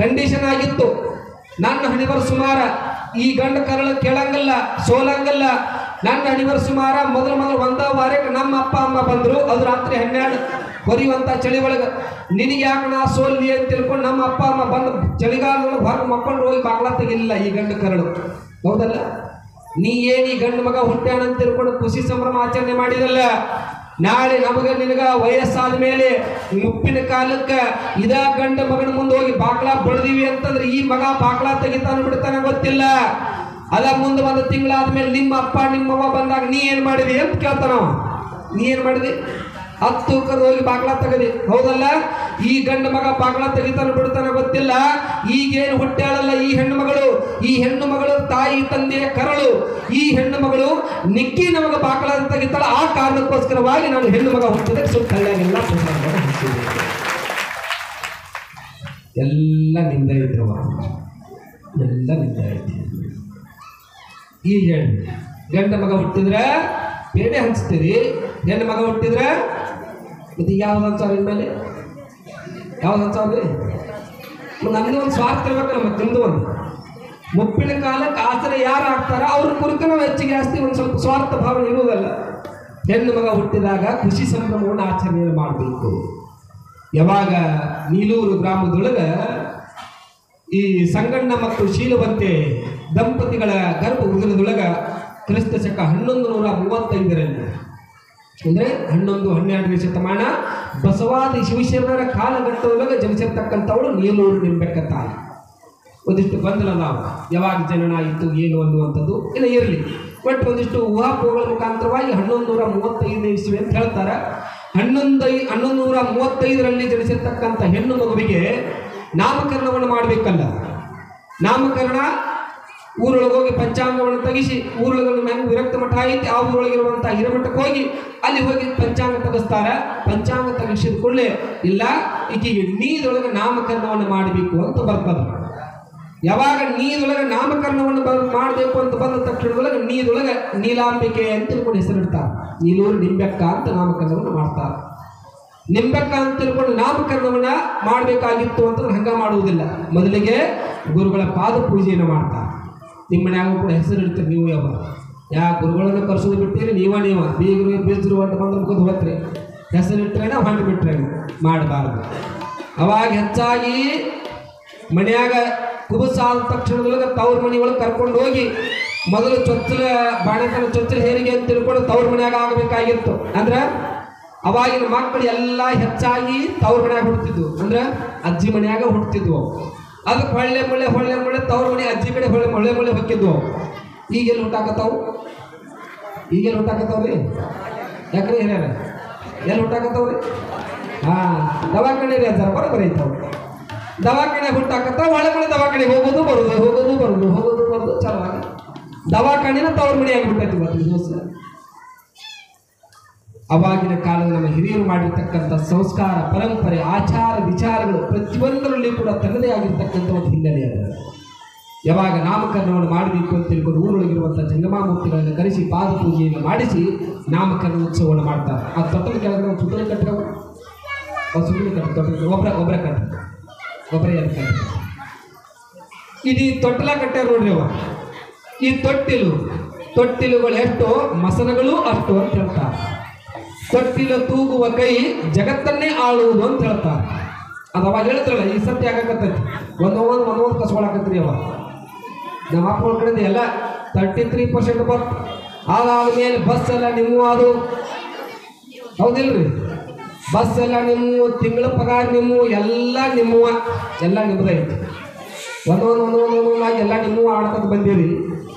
[SPEAKER 1] ಕಂಡೀಷನ್ ಆಗಿತ್ತು. ನನ್ನ ಹಣಿವರ್ ಸುಮಾರ ಈ ಗಂಡ ಕರಳ ಕೇಳಂಗಲ್ಲ, ಸೋಲಂಗಲ್ಲ. ನನ್ನ ಹಣಿವರ್ ಸುಮಾರ ಮೊದಲು ಒಂದ ವಾರಕ್ಕೆ ನಮ್ಮ ಅಪ್ಪ ಅಮ್ಮ ಬಂದ್ರು. ಅದು ರಾತ್ರಿ 12 ಕೊರಿಯುವಂತ ಚಳಿ ಒಳಗೆ. ನಿನಗೆ ಯಾಕೆ ನಾ ಸೋಲ್ವಿ ಅಂತ ತಿಳ್ಕೊಂಡು ನಮ್ಮ ಅಪ್ಪ ಅಮ್ಮ ಬಂದು ಚಳಿಗಾಲದೊಳಗೆ ಹೊರಗೆ ಮಕ್ಕೊಂಡು ಹೋಗಿ ಬಾಗ್ಲ ತೆಗಿಲಿಲ್ಲ ಈ ಗಂಡ ಕರಳು. ಹೌದಲ್ಲ? ನೀ ಏನು ಈ ಗಂಡು ಮಗ ಹುಟ್ಟ್ಯಾನ ಅಂತ ತಿಳ್ಕೊಂಡು ಖುಷಿ ಸಂಭ್ರಮ ಆಚರಣೆ ಮಾಡಿದಲ್ಲ. ನಾಳೆ ನಮಗ ನಿನಗ ವಯಸ್ಸಾದ ಮೇಲೆ ಮುಪ್ಪಿನ ಕಾಲಕ್ಕೆ ಇದ ಗಂಡ ಮಗನ ಮುಂದೆ ಹೋಗಿ ಬಾಕ್ಲಾ ಬಡ್ದೀವಿ ಅಂತಂದ್ರೆ ಈ ಮಗ ಬಾಕ್ಲಾ ತೆಗಿತಾನ ಬಿಡ್ತಾನ ಗೊತ್ತಿಲ್ಲ. ಅದ ಮುಂದೆ 1 ತಿಂಗಳಾದ್ಮೇಲೆ ನಿಮ್ಮ ಅಪ್ಪ ನಿಮ್ಮವ್ವ ಬಂದಾಗ ನೀ ಏನ್ ಮಾಡಿದಿ ಅಂತ ಕೇಳ್ತಾನವ. ನೀ ಏನ್ ಮಾಡಿದಿ? 10 ಕರೆದು ಹೋಗಿ ಬಾಕ್ಲಾ ತೆಗದಿ. ಹೌದಲ್ಲ? ಈ ಗಂಡು ಮಗ ಬಾಕ್ಲಾ ತೆಗಿತಾನ ಬಿಡ್ತಾನ ಗೊತ್ತಿಲ್ಲ. ಈಗೇನು ಹುಟ್ಟ್ಯಾಳಲ್ಲ ಈ ಹೆಣ್ಣು ಮಗಳು ತಾಯಿ ತಂದೆಯ ಕರಳು. ಈ ಹೆಣ್ಣು ಮಗಳು ನಿಕ್ಕಿ ನಮಗ ಬಾಕ್ಲಾ ತೆಗಿತಾಳ. ಆ ಕಾರಣಕ್ಕೋಸ್ಕರವಾಗಿ ನಾನು ಹೆಣ್ಣು ಮಗ ಹುಟ್ಟಿದ ಸುತ್ತ ಹಳ್ಳಿಯಾಗೆಲ್ಲ ಎಲ್ಲ ನಿಂದ ಇದ್ರವ, ಎಲ್ಲ ನಿಂದ ಐತಿ. ಈಗ ಹೇಳಿ, ಗಂಡ ಮಗ ಹುಟ್ಟಿದ್ರೆ ಬೇರೆ ಹಂಚ್ತೀರಿ, ಹೆಣ್ಣು ಮಗ ಹುಟ್ಟಿದ್ರೆ ಇದು ಯಾವ್ದು ಅನ್ಸಾವ ಇನ್ಮೇಲೆ? ಯಾವ್ದು ಅನ್ಸಾವ್ರಿ? ನಮ್ದು ಒಂದು ಸ್ವಾರ್ಥ ಇರ್ಬೇಕಲ್ಲ, ಮತ್ತೆ ನಿಮ್ದು ಒಂದು ಮುಪ್ಪಿನ ಕಾಲಕ್ಕೆ ಆಸರೆ ಯಾರು ಆಗ್ತಾರ ಅವ್ರ ಕುರಿತು ನಾವು ಹೆಚ್ಚಿಗೆ ಜಾಸ್ತಿ ಒಂದು ಸ್ವಲ್ಪ ಸ್ವಾರ್ಥ ಭಾವನೆ ಇರುವುದಲ್ಲ. ಹೆಣ್ಣು ಮಗ ಹುಟ್ಟಿದಾಗ ಖುಷಿ ಸಂಭ್ರಮವನ್ನು ಆಚರಣೆ ಮಾಡಬೇಕು. ಯಾವಾಗ ನೀಲೂರು ಗ್ರಾಮದೊಳಗೆ ಈ ಸಂಗಣ್ಣ ಮತ್ತು ಶೀಲವಂತೆ ದಂಪತಿಗಳ ಗರ್ಭ ಉದರದೊಳಗ ಕ್ರಿಸ್ತ ಶಕ 1135ರಲ್ಲಿ ಅಂದರೆ 11-12ನೇ ಶತಮಾನ ಬಸವಾದಿ ಶಿವಶರಣರ ಕಾಲಘಟ್ಟದೊಳಗೆ ಜನಿಸಿರ್ತಕ್ಕಂಥವಳು ನೀಲೂರು ನಿಂಬೆಕ್ಕ ತಾಯಿ. ಒಂದಿಷ್ಟು ಗೊಂದಲ ನಾವು ಯಾವಾಗ ಜನನ ಆಯಿತು ಏನು ಅನ್ನುವಂಥದ್ದು ಇಲ್ಲ ಇರಲಿ. ಬಟ್ ಒಂದಿಷ್ಟು ಊಹಾಪೋಹಗಳ ಮುಖಾಂತರವಾಗಿ 1135ನೇ ಇಸ್ವಿ ಅಂತ ಹೇಳ್ತಾರೆ. 1135ರಲ್ಲಿ ಜನಿಸಿರ್ತಕ್ಕಂಥ ಹೆಣ್ಣು ಮಗುವಿಗೆ ನಾಮಕರಣವನ್ನು ಮಾಡಬೇಕಲ್ಲ. ನಾಮಕರಣ ಊರೊಳಗೆ ಹೋಗಿ ಪಂಚಾಂಗವನ್ನು ತೆಗಿಸಿ, ಊರೊಳಗೆ ಮ್ಯಾಗ ವಿರಕ್ತ ಮಠ ಐತಿ, ಆ ಊರೊಳಗಿರುವಂಥ ಹಿರಮಠಕ್ಕೆ ಹೋಗಿ ಅಲ್ಲಿ ಹೋಗಿ ಪಂಚಾಂಗ ತೆಗೆಸ್ತಾರೆ. ಪಂಚಾಂಗ ತೆಗೆಸಿದ ಕೂಡಲೇ ಇಲ್ಲ ಈಕೆಗೆ ನೀದೊಳಗೆ ನಾಮಕರಣವನ್ನು ಮಾಡಬೇಕು ಅಂತ ಬರ್ತದೆ. ಯಾವಾಗ ನೀದೊಳಗೆ ನಾಮಕರಣವನ್ನು ಮಾಡಬೇಕು ಅಂತ ಬಂದ ತಕ್ಷಣದೊಳಗೆ ನೀದೊಳಗೆ ನೀಲಾಂಬಿಕೆ ಅಂತ ತಿಳ್ಕೊಂಡು ಹೆಸರಿಡ್ತಾರೆ. ನೀಲೂರು ನಿಂಬೆಕ್ಕ ಅಂತ ನಾಮಕರಣವನ್ನು ಮಾಡ್ತಾರೆ. ನಿಂಬೆಕ್ಕ ಅಂತ ತಿಳ್ಕೊಂಡು ನಾಮಕರಣವನ್ನು ಮಾಡಬೇಕಾಗಿತ್ತು ಅಂತಂದ್ರೆ ಹಂಗ ಮಾಡುವುದಿಲ್ಲ. ಮೊದಲಿಗೆ ಗುರುಗಳ ಪಾದ ಪೂಜೆಯನ್ನು ಮಾಡ್ತಾರೆ. ನಿಮ್ಮ ಮನ್ಯಾಗೂ ಕೂಡ ಹೆಸರು ಇಡ್ತೀರಿ. ನೀವು ಯಾವ ಗುರುಗಳನ್ನು ಕರ್ಸೋದು ಬಿಡ್ತೀರಿ, ನೀವ ಬೀಜರು ಒಟ್ಟು ಬಂದ್ರೆ ಮುಗಿದು ಹೋಗ್ತೀರಿ. ಹೆಸರಿಟ್ರೇನ ಹೊಂಡು ಬಿಟ್ರೇನ ಮಾಡಬಾರ್ದು. ಅವಾಗ ಹೆಚ್ಚಾಗಿ ಮನ್ಯಾಗ ಕುಬಸಾದ ತಕ್ಷಣದೊಳಗೆ ತವ್ರ ಮನೆಯೊಳಗೆ ಕರ್ಕೊಂಡು ಹೋಗಿ ಮೊದಲು ಚೊಚ್ಚಲ ಬಾಣತನ ಚೊಚ್ಚಲ ಹೇರಿಗೆ ಅಂತ ತಿಳ್ಕೊಂಡು ತವ್ರ ಮನ್ಯಾಗ ಆಗಬೇಕಾಗಿತ್ತು. ಅಂದ್ರೆ ಅವಾಗಿನ ಮಕ್ಕಳು ಎಲ್ಲ ಹೆಚ್ಚಾಗಿ ತವ್ರ ಮನ್ಯಾಗ ಹುಡ್ತಿದ್ವು, ಅಂದ್ರೆ ಅಜ್ಜಿ ಮನ್ಯಾಗ ಹುಡ್ತಿದ್ವು. ಅದಕ್ಕೆ ಹೊಳ್ಳೆ ಮುಳ್ಳೆ ತವ್ರ ಮನೆ ಅಜ್ಜಿ ಕಡೆ ಹೊಳ್ಳೆ ಮುಳ್ಳೆ ಹೊಕ್ಕಿದ್ವು. ಈಗೆಲ್ಲಿ ಹುಟ್ಟಾಕತ್ತಾವು? ಈಗೆಲ್ಲಿ ಹುಟ್ಟಾಕತ್ತಾವ್ರಿ? ಯಾಕ್ರಿ ಹಿರಿಯರ ಎಲ್ಲಿ ಹುಟ್ಟಾಕತ್ತಾವ್ರಿ? ದವಾಖಾನೆ ರೀ ಅಂತಾರೆ, ಬರೋಬ್ಬರಿ ಐತಾವ. ದವಾಖಾನೆ ಹುಟ್ಟಾಕತ್ತಾವ, ಹೊಳೆ ಮುಳ್ಳೆ ದವಾಖಾನೆ ಹೋಗೋದು ಬರೋದು ಚಲವಾಗಿ ದವಾಖಾನೆನ ತವ್ರ ಮನೆ ಆಗಿಬಿಟ್ಟೈತಿ ಇವತ್ತು ದಿವಸ. ಅವಾಗಿನ ಕಾಲದ ನಮ್ಮ ಹಿರಿಯರು ಮಾಡಿರ್ತಕ್ಕಂಥ ಸಂಸ್ಕಾರ, ಪರಂಪರೆ, ಆಚಾರ ವಿಚಾರಗಳು ಪ್ರತಿಯೊಂದರಲ್ಲಿ ಕೂಡ ತನ್ನದೇ ಆಗಿರ್ತಕ್ಕಂಥ ಒಂದು ಹಿನ್ನೆಲೆ ಅದ. ಯಾವಾಗ ನಾಮಕರಣವನ್ನು ಮಾಡಬೇಕು ಅಂತ ತಿಳ್ಕೊಂಡು ಊರೊಳಗಿರುವಂಥ ಜಂಗಮಾಮೂರ್ತಿಗಳನ್ನು ಕರೆಸಿ ಪಾದ ಪೂಜೆಯನ್ನು ಮಾಡಿಸಿ ನಾಮಕರಣ ಉತ್ಸವವನ್ನು ಮಾಡ್ತಾರೆ. ಆ ತೊಟ್ಟಲ ಕೆಳಗಡೆ ಒಂದು ಸುತ್ತಲ ಕಟ್ಟವು, ಸುತ್ತಲ ಕಟ್ಟ ಒಬ್ಬರ ಕಟ್ಟ ಒಬ್ಬರೇ ಎರಡು ಕಟ್ಟ. ಇದು ತೊಟ್ಟಲ ಕಟ್ಟ್ಯಾರ ನೋಡ್ರಿ ಅವ. ಈ ತೊಟ್ಟಿಲುಗಳು ಎಷ್ಟು ಮಸನಗಳು ಅಷ್ಟು ಅಂತ ಹೇಳ್ತಾರೆ. ತೊಟ್ಟಿಲು ತೂಗುವ ಕೈ ಜಗತ್ತನ್ನೇ ಆಳುವುದು ಅಂತ ಹೇಳ್ತಾರೆ. ಅದು ಅವಾಗ ಹೇಳಿದ್ರಲ್ಲ, ಈ ಸತ್ಯ ಆಗಕತ್ತೈತಿ. ಒಂದೊಂದು ಕಸ್ಕೊಳಕತ್ರಿ ಅವ. ನಮ್ಮ ಮಕ್ಕಳ ಕಡೆಯಿಂದ ಎಲ್ಲ 33% ಬರ್ ಅದಾದ್ಮೇಲೆ ಬಸ್ ಎಲ್ಲ ನಿಮ್ಮ ಅದು ಹೌದಿಲ್ರಿ? ಬಸ್ ಎಲ್ಲ ನಿಮ್ಮ, ತಿಂಗಳ ಪಗಾರ ನಿಮ್ಮ, ಎಲ್ಲ ನಿಮ್ಮದೈತಿ. ಒಂದೊಂದಾಗಿ ಎಲ್ಲ ನಿಮ್ಮ ಆಡ್ಕೊತ ಬಂದಿರಿ.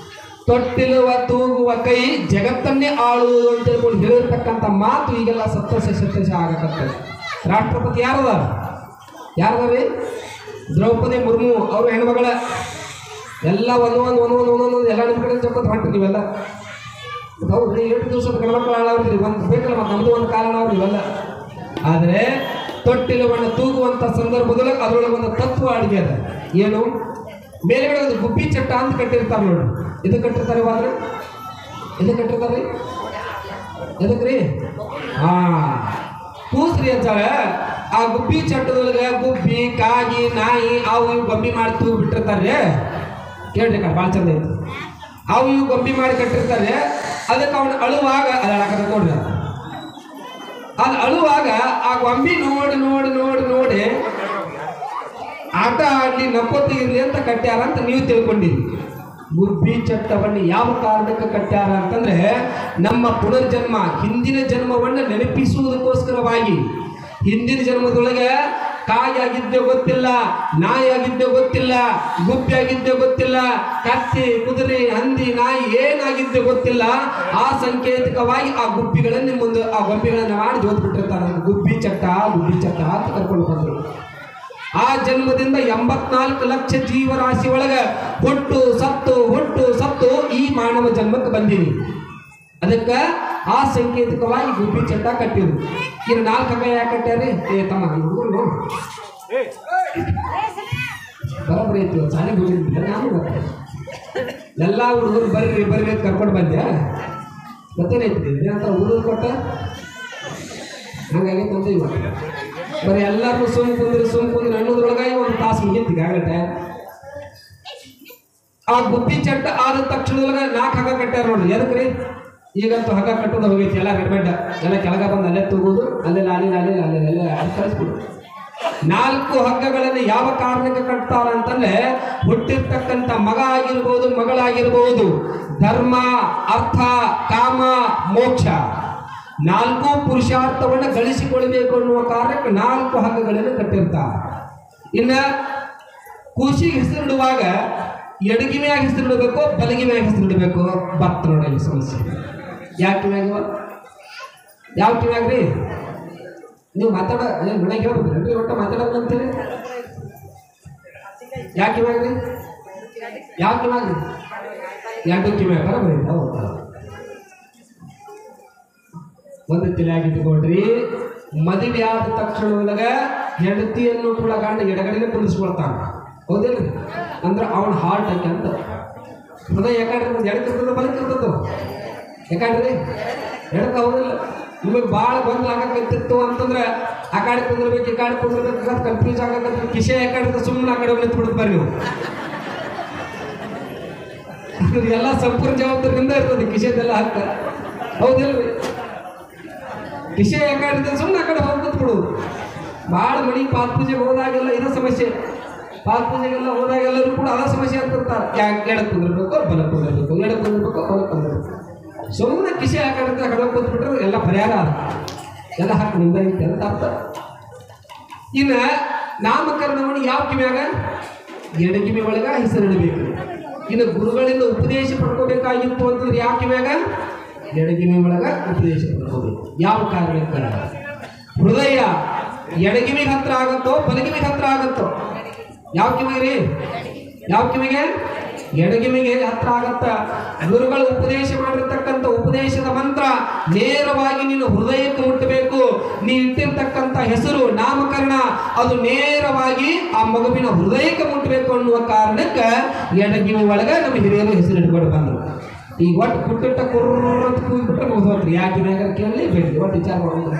[SPEAKER 1] ತೊಟ್ಟಿಲುವ ತೂಗುವ ಕೈ ಜಗತ್ತನ್ನೇ ಆಳುವುದು ಅಂತ ಹೇಳ್ಕೊಂಡು ಹೇಳಿರ್ತಕ್ಕಂಥ ಮಾತು ಈಗೆಲ್ಲ ಸತ್ಯ ಆಗಕತ್ತೈತಿ. ರಾಷ್ಟ್ರಪತಿ ಯಾರದಾರಿ? ದ್ರೌಪದಿ ಮುರ್ಮು ಅವರು ಹೆಣ್ಮಗಳ. ಎಲ್ಲ ಒಂದೊಂದು ಎಲ್ಲ ನಿಮ್ಮ ಕಡೆ ಚಪ್ಪತ್ತು ಹೊಂಟ್ರಿ ನೀವೆಲ್ಲ. ಹೌದ್ರಿ, 8 ದಿವಸದ ಗಣಮಕ್ಕಳು ಹಾಳಾವ್ರಿ, ಒಂದು ಬೇಕಲ್ಲ ಮತ್ತು ನಮ್ಮದು ಒಂದು ಕಾರಣ ಅವ್ರಿ ಇವೆಲ್ಲ. ಆದರೆ ತೊಟ್ಟಿಲುವನ್ನು ತೂಗುವಂಥ ಸಂದರ್ಭದೊಳಗೆ ಅದರೊಳಗೆ ಒಂದು ತತ್ವ ಅಡಿಗೆ ಅದ. ಏನು? ಮೇಲ್ಗಡೆ ಒಂದು ಗುಬ್ಬಿ ಚಟ್ಟ ಅಂತ ಕಟ್ಟಿರ್ತಾರೆ ನೋಡಿ. ಇದು ಕಟ್ಟಿರ್ತಾರೆ ಇವಾದ್ರೆ ಇದು ಕಟ್ಟಿರ್ತಾರೆ ಎದಕ್ರಿ? ಕೂಸ್ರಿ ಅಂತಾರೆ. ಆ ಗುಬ್ಬಿ ಚಟ್ಟದೊಳಗೆ ಗುಬ್ಬಿ, ಕಾಗಿ, ನಾಯಿ ಅವು ಇವು ಗೊಂಬಿ ಮಾಡಿ ತೂಗು ಬಿಟ್ಟಿರ್ತಾರೆ. ಕೇಳ್ರಿ ಭಾಳ ಚಂದ ಐತಿ. ಅವು ಇವು ಗೊಂಬಿ ಮಾಡಿ ಕಟ್ಟಿರ್ತಾರೆ. ಅದಕ್ಕೆ ಅವನು ಅಳುವಾಗ ಅದಾಡಕತ್ತ ನೋಡ್ರಿ. ಅದು ಅಳುವಾಗ ಆ ಗೊಂಬಿ ನೋಡಿ ಆಟ ಆಡಲಿ ನಕ್ಕೋತಿರ್ಲಿ ಅಂತ ಕಟ್ಟ್ಯಾರ ಅಂತ ನೀವು ತಿಳ್ಕೊಂಡಿರಿ. ಗುಬ್ಬಿ ಚಟ್ಟವನ್ನು ಯಾವ ಕಾರಣಕ್ಕೆ ಕಟ್ಟ್ಯಾರ ಅಂತಂದ್ರೆ ನಮ್ಮ ಪುನರ್ಜನ್ಮ, ಹಿಂದಿನ ಜನ್ಮವನ್ನು ನೆನಪಿಸುವುದಕ್ಕೋಸ್ಕರವಾಗಿ. ಹಿಂದಿನ ಜನ್ಮದೊಳಗೆ ಕಾಯಿ ಆಗಿದ್ದೇ ಗೊತ್ತಿಲ್ಲ, ನಾಯಿ ಆಗಿದ್ದೇ ಗೊತ್ತಿಲ್ಲ, ಗುಬ್ಬಿ ಆಗಿದ್ದೇ ಗೊತ್ತಿಲ್ಲ, ಕತ್ತಿ, ಕುದುರೆ, ಹಂದಿ, ನಾಯಿ ಏನಾಗಿದ್ದೇ ಗೊತ್ತಿಲ್ಲ. ಆ ಸಂಕೇತಿಕವಾಗಿ ಆ ಗುಬ್ಬಿಗಳನ್ನು ಮುಂದೆ ಆ ಗೊಂಬೆಗಳನ್ನು ಮಾಡಿ ಜೋತ್ಬಿಟ್ಟಿರ್ತಾರೆ. ಗುಬ್ಬಿ ಚಟ್ಟ ಅಂತ ಕರ್ಕೊಂಡು ಬಂದರು. ಆ ಜನ್ಮದಿಂದ 84 ಲಕ್ಷ ಜೀವರಾಶಿ ಒಳಗೆ ಹುಟ್ಟು ಸತ್ತು ಈ ಮಾನವ ಜನ್ಮಕ್ಕೆ ಬಂದೀನಿ. ಅದಕ್ಕೆ ಆ ಸಂಕೇತಿಕವಾಗಿ ಗುಬ್ಬಿ ಚಟ್ಟ ಕಟ್ಟಿರು. ಇನ್ನು 4 ಹಗ್ಗ ಯಾಕೆ ಕಟ್ಟ್ಯಾರಿ? ತಮ್ಮ ಹುಡುಗರು ಬರೋಬ್ಬರಿ ಐತಿ. ಶಾಲೆಗೆ ಹೋಗಿದ್ದಿಲ್ಲ ನಾನು. ಎಲ್ಲ ಹುಡುಗರು ಬರ್ರಿ ಅಂತ ಕರ್ಕೊಂಡು ಬಂದೆ. ಮತ್ತೇನೈತಿ ಅಂತ ಹುಡುಗರು ಕೊಟ್ಟ ಹಂಗಾಗೈತೆ ಅಂತ ಇವಾಗ ಬರೀ ಎಲ್ಲರೂ ಸುಮ್ ಕುಂದ್ರಿ ಅನ್ನೋದ್ರೊಳಗಾಗಿ ಒಂದು ತಾಸು ಮುಗಿಯತ್ತೀಗ ಆಗತ್ತೆ. ಆ ಗುಬ್ಬಿ ಚಟ್ಟ ಆದ ತಕ್ಷಣದೊಳಗೆ 4 ಹಗ್ಗ ಕಟ್ಟ್ಯಾರ ನೋಡ್ರಿ. ಎದಕ್ರಿ? ಈಗಂತೂ ಹಗ್ಗ ಕಟ್ಟೋದು ಹೋಗೈತಿ. ಎಲ್ಲ ರೆಡಿಮೇಡ್, ಎಲ್ಲ ಕೆಳಗೆ ಬಂದು ಅಲ್ಲೇ ತಗೋದು, ಅಲ್ಲೇ ಕಳಿಸ್ಬಿಡು. 4 ಹಗ್ಗಗಳನ್ನು ಯಾವ ಕಾರಣಕ್ಕೆ ಕಟ್ತಾರ ಅಂತಂದ್ರೆ ಹುಟ್ಟಿರ್ತಕ್ಕಂಥ ಮಗ ಆಗಿರ್ಬೋದು, ಮಗಳಾಗಿರ್ಬೋದು, ಧರ್ಮ, ಅರ್ಥ, ಕಾಮ, ಮೋಕ್ಷ 4 ಪುರುಷಾರ್ಥವನ್ನು ಗಳಿಸಿಕೊಳ್ಬೇಕು ಅನ್ನುವ ಕಾರಣಕ್ಕೆ 4 ಹಗ್ಗಗಳನ್ನು ಕಟ್ಟಿರ್ತಾರೆ. ಇನ್ನು ಕೂಸಿಗೆ ಹೆಸರಿಡುವಾಗ ಎಡಗಿಮೆಯಾಗಿ ಹೆಸರಿಡಬೇಕು, ಬಲಗಿಮೆಯಾಗಿ ಹೆಸರಿಡಬೇಕು? ಬರ್ತ ನೋಡಿ ಸಮಸ್ಯೆ. ಯಾವ ಕಿವ್ಯಾಗ? ಯಾವ ಕಿವ್ಯಾಗ್ರಿ? ನೀವು ಮನೆಗೆ ಹೇಳ್ಬೇಕ್ರಿ, ಒಟ್ಟು ಮಾತಾಡೋದು ಅಂತೇಳಿ. ಯಾವ ಕಿವ್ಯಾಗ್ರಿ? ಯಾವ ಕಿವ್ಯಾಗ್ರಿ? 2 ಕಿವ್ಯಾಗ ಬರೋಬರಿ. ಹೌದು, ಒಂದು ತಿಳಿಯಾಗಿಟ್ಟುಕೊಡ್ರಿ. ಮದುವೆ ಆದ ತಕ್ಷಣದೊಳಗ ಹೆಂಡತಿಯನ್ನು ಕೂಡ ಗಂಡ ಎಡಗಡೆನೆ ಕುಂದಿಸ್ಕೊಳ್ತಾನೆ. ಹೌದಿಲ್ರಿ? ಅಂದ್ರೆ ಅವನ ಹಾರ್ಟ್ ಐತೆ ಅಂತ. ಹೃದಯ ಯಾಕಂದ್ರೆ ಎಡಕಿರ್ತದ ಬಲಕಿರ್ತದ? ಯಾಕಂದ್ರಿ ಎಡಕ ಹೌದಿಲ್ಲ? ನಿಮಗೆ ಭಾಳ ಗೊಂದಲ ಆಗಕತ್ತಿತ್ತು ಅಂತಂದ್ರೆ ಆ ಕಡೆ ಕುಂದಿರ್ಬೇಕು, ಈ ಕಡೆ ಕುಂದಿರ್ಬೇಕು, ಕನ್ಫ್ಯೂಸ್ ಆಗಕತ್ತ. ಕಿಶೆ ಯಾಕಂದ್ರೆ ಸುಮ್ಮನೆ ಆ ಕಡೆ ನಿಂತ್ಬಿಡ್ತು ಬರ್ರಿ ನೀವು. ಎಲ್ಲ ಸಂಪೂರ್ಣ ಜವಾಬ್ದಾರಿಯಿಂದ ಇರ್ತದೆ ಕಿಶೆದೆಲ್ಲ ಹಾಕ. ಹೌದಿಲ್ರಿ? ಕಿಶೆ ಯಾಕಂದ್ರೆ ಸುಮ್ಮನೆ ಆ ಕಡೆ ಹೋಗಿ ಬಿಡುದು. ಭಾಳ ಮನೆ ಪಾತ್ ಪೂಜೆಗೆ ಹೋದಾಗೆಲ್ಲ ಇದೇ ಸಮಸ್ಯೆ. ಪಾತ್ ಪೂಜೆಗೆಲ್ಲ ಹೋದಾಗೆಲ್ಲರೂ ಕೂಡ ಅದೇ ಸಮಸ್ಯೆ ಅಂತಿರ್ತಾರೆ. ಯಾಕೆ ಎಡಕ್ಕೆ ಕುಂದಿರ್ಬೇಕು, ಬಲ ಕುಂದಿರ್ಬೇಕು, ಎಡಕ್ಕೆ ಕುಂದಿರ್ಬೇಕು, ಬಲ ಕುಂದಿರ್ಬೇಕು. ಸುಮ್ಮನೆ ಕಿಶೆ ಹಾಕಿದ್ರೆ ಕಡೆ ಕೂತ್ಬಿಟ್ರೆ ಎಲ್ಲ ಪರಿಹಾರ ಅದ. ಎಲ್ಲ ಹಾಕಿ ನಿಂದ ಐತೆ ಅಂತ ಅರ್ಥ. ಇನ್ನು ನಾಮಕರಣವನ್ನು ಯಾವ ಕಿವಿಯಾಗ ಎಡಕಿವಿ ಒಳಗ ಹೆಸರಿಡಬೇಕು. ಇನ್ನು ಗುರುಗಳಿಂದ ಉಪದೇಶ ಪಡ್ಕೋಬೇಕಾಗಿತ್ತು ಅಂತಂದ್ರೆ ಯಾವ ಕಿವಿಯಾಗ ಎಡಗಿವಿ ಒಳಗ ಉಪದೇಶ ಪಡ್ಕೋಬೇಕು. ಯಾವ ಕಾರಣಕ್ಕೆ ಹೃದಯ ಎಡಗಿವಿಗೆ ಹತ್ರ ಆಗುತ್ತೋ ಬಲಗಿವಿಗೆ ಹತ್ರ ಆಗುತ್ತೋ? ಯಾವ ಕಿವಿಗೆ? ಯಾವ ಕಿವಿಗೆ? ಎಡಗಿವಿಗೆ ಹತ್ರ ಆಗತ್ತ. ಗುರುಗಳು ಉಪದೇಶ ಮಾಡಿರ್ತಕ್ಕಂಥ ಉಪದೇಶದ ಮಂತ್ರ ನೇರವಾಗಿ ನಿನ್ನ ಹೃದಯಕ್ಕೆ ಮುಟ್ಟಬೇಕು. ನೀ ಇಟ್ಟಿರ್ತಕ್ಕಂಥ ಹೆಸರು ನಾಮಕರಣ ಅದು ನೇರವಾಗಿ ಆ ಮಗುವಿನ ಹೃದಯಕ್ಕೆ ಮುಟ್ಟಬೇಕು ಅನ್ನುವ ಕಾರಣಕ್ಕೆ ಎಡಗಿವಿ ಒಳಗ ನಮ್ಮ ಹಿರಿಯರು ಹೆಸರು ಇಟ್ಕೊಂಡು ಬಂದರು. ಈಗ ಒಟ್ಟು ಕುಟ್ಟಿಟ್ಟ ಕುರ್ರಂತ ಕೂಗಿಬಿಟ್ರೆ ಮುಗಿದೋಟ್ರಿ. ಯಾಕೆ ಕೇಳಲಿ ಬೇಡಿ ಒಟ್ಟು ವಿಚಾರ ಮಾಡೋದು.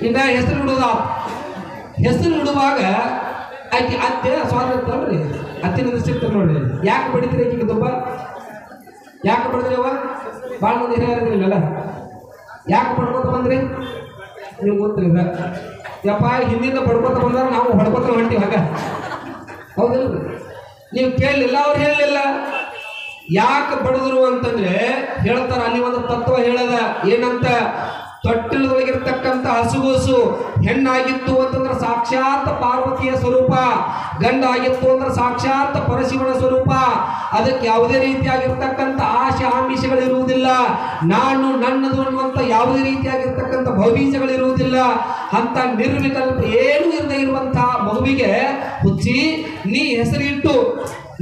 [SPEAKER 1] ಇನ್ನ ಹೆಸರು ಇಡುವುದ ಹೆಸರು ಇಡುವಾಗ ಆಕೆ ಅತ್ತೆ ಸ್ವಾತಂತ್ರ್ಯ ಅತ್ತಿನಿಂದ ಸಿಗ್ತಾರೆ ನೋಡ್ರಿ. ಯಾಕೆ ಬಡಿತೀರಿ ಆಕೆಗೆ ತುಂಬ? ಯಾಕೆ ಬಡಿದ್ರಿ ಅವ? ಭಾಳ ಮಂದಿ ಹಿರಿಯರಿಲ್ಲ. ಯಾಕೆ ಬಡ್ಕೋತ ಬಂದ್ರಿ? ನೀವು ಗೊತ್ತಿಲ್ಲ. ಯಪ್ಪ ಹಿಂದಿಂದ ಬಡ್ಕೋತ ಬಂದ್ರೆ ನಾವು ಹೊಡ್ಕೋತ ಹೊಂಟಿವಿ. ಹಾಗ ಹೌದಿಲ್ಲ? ನೀವು ಕೇಳಲಿಲ್ಲ, ಅವ್ರು ಹೇಳಲಿಲ್ಲ. ಯಾಕೆ ಬಡಿದ್ರು ಅಂತಂದ್ರೆ ಹೇಳ್ತಾರ, ಅಲ್ಲಿ ಒಂದು ತತ್ವ ಹೇಳದ. ಏನಂತ? ತೊಟ್ಟಿಲದೊಳಗಿರ್ತಕ್ಕಂಥ ಹಸುಗೂಸು ಹೆಣ್ಣಾಗಿತ್ತು ಅಂತಂದ್ರೆ ಸಾಕ್ಷಾತ್ ಪಾರ್ವತಿಯ ಸ್ವರೂಪ, ಗಂಡಾಗಿತ್ತು ಅಂದ್ರೆ ಸಾಕ್ಷಾತ್ ಪರಶಿವನ ಸ್ವರೂಪ. ಅದಕ್ಕೆ ಯಾವುದೇ ರೀತಿಯಾಗಿರ್ತಕ್ಕಂಥ ಆಶೆ ಆಮಿಷಗಳಿರುವುದಿಲ್ಲ. ನಾನು ನನ್ನದು ಅನ್ನುವಂಥ ಯಾವುದೇ ರೀತಿಯಾಗಿರ್ತಕ್ಕಂಥ ಭವಿಷ್ಯಗಳಿರುವುದಿಲ್ಲ. ಅಂತ ನಿರ್ವಿಕಲ್ಪ ಏನೂ ಇರದೇ ಇರುವಂತಹ ಮಗುವಿಗೆ ಹುಚ್ಚಿ ನೀ ಹೆಸರಿಟ್ಟು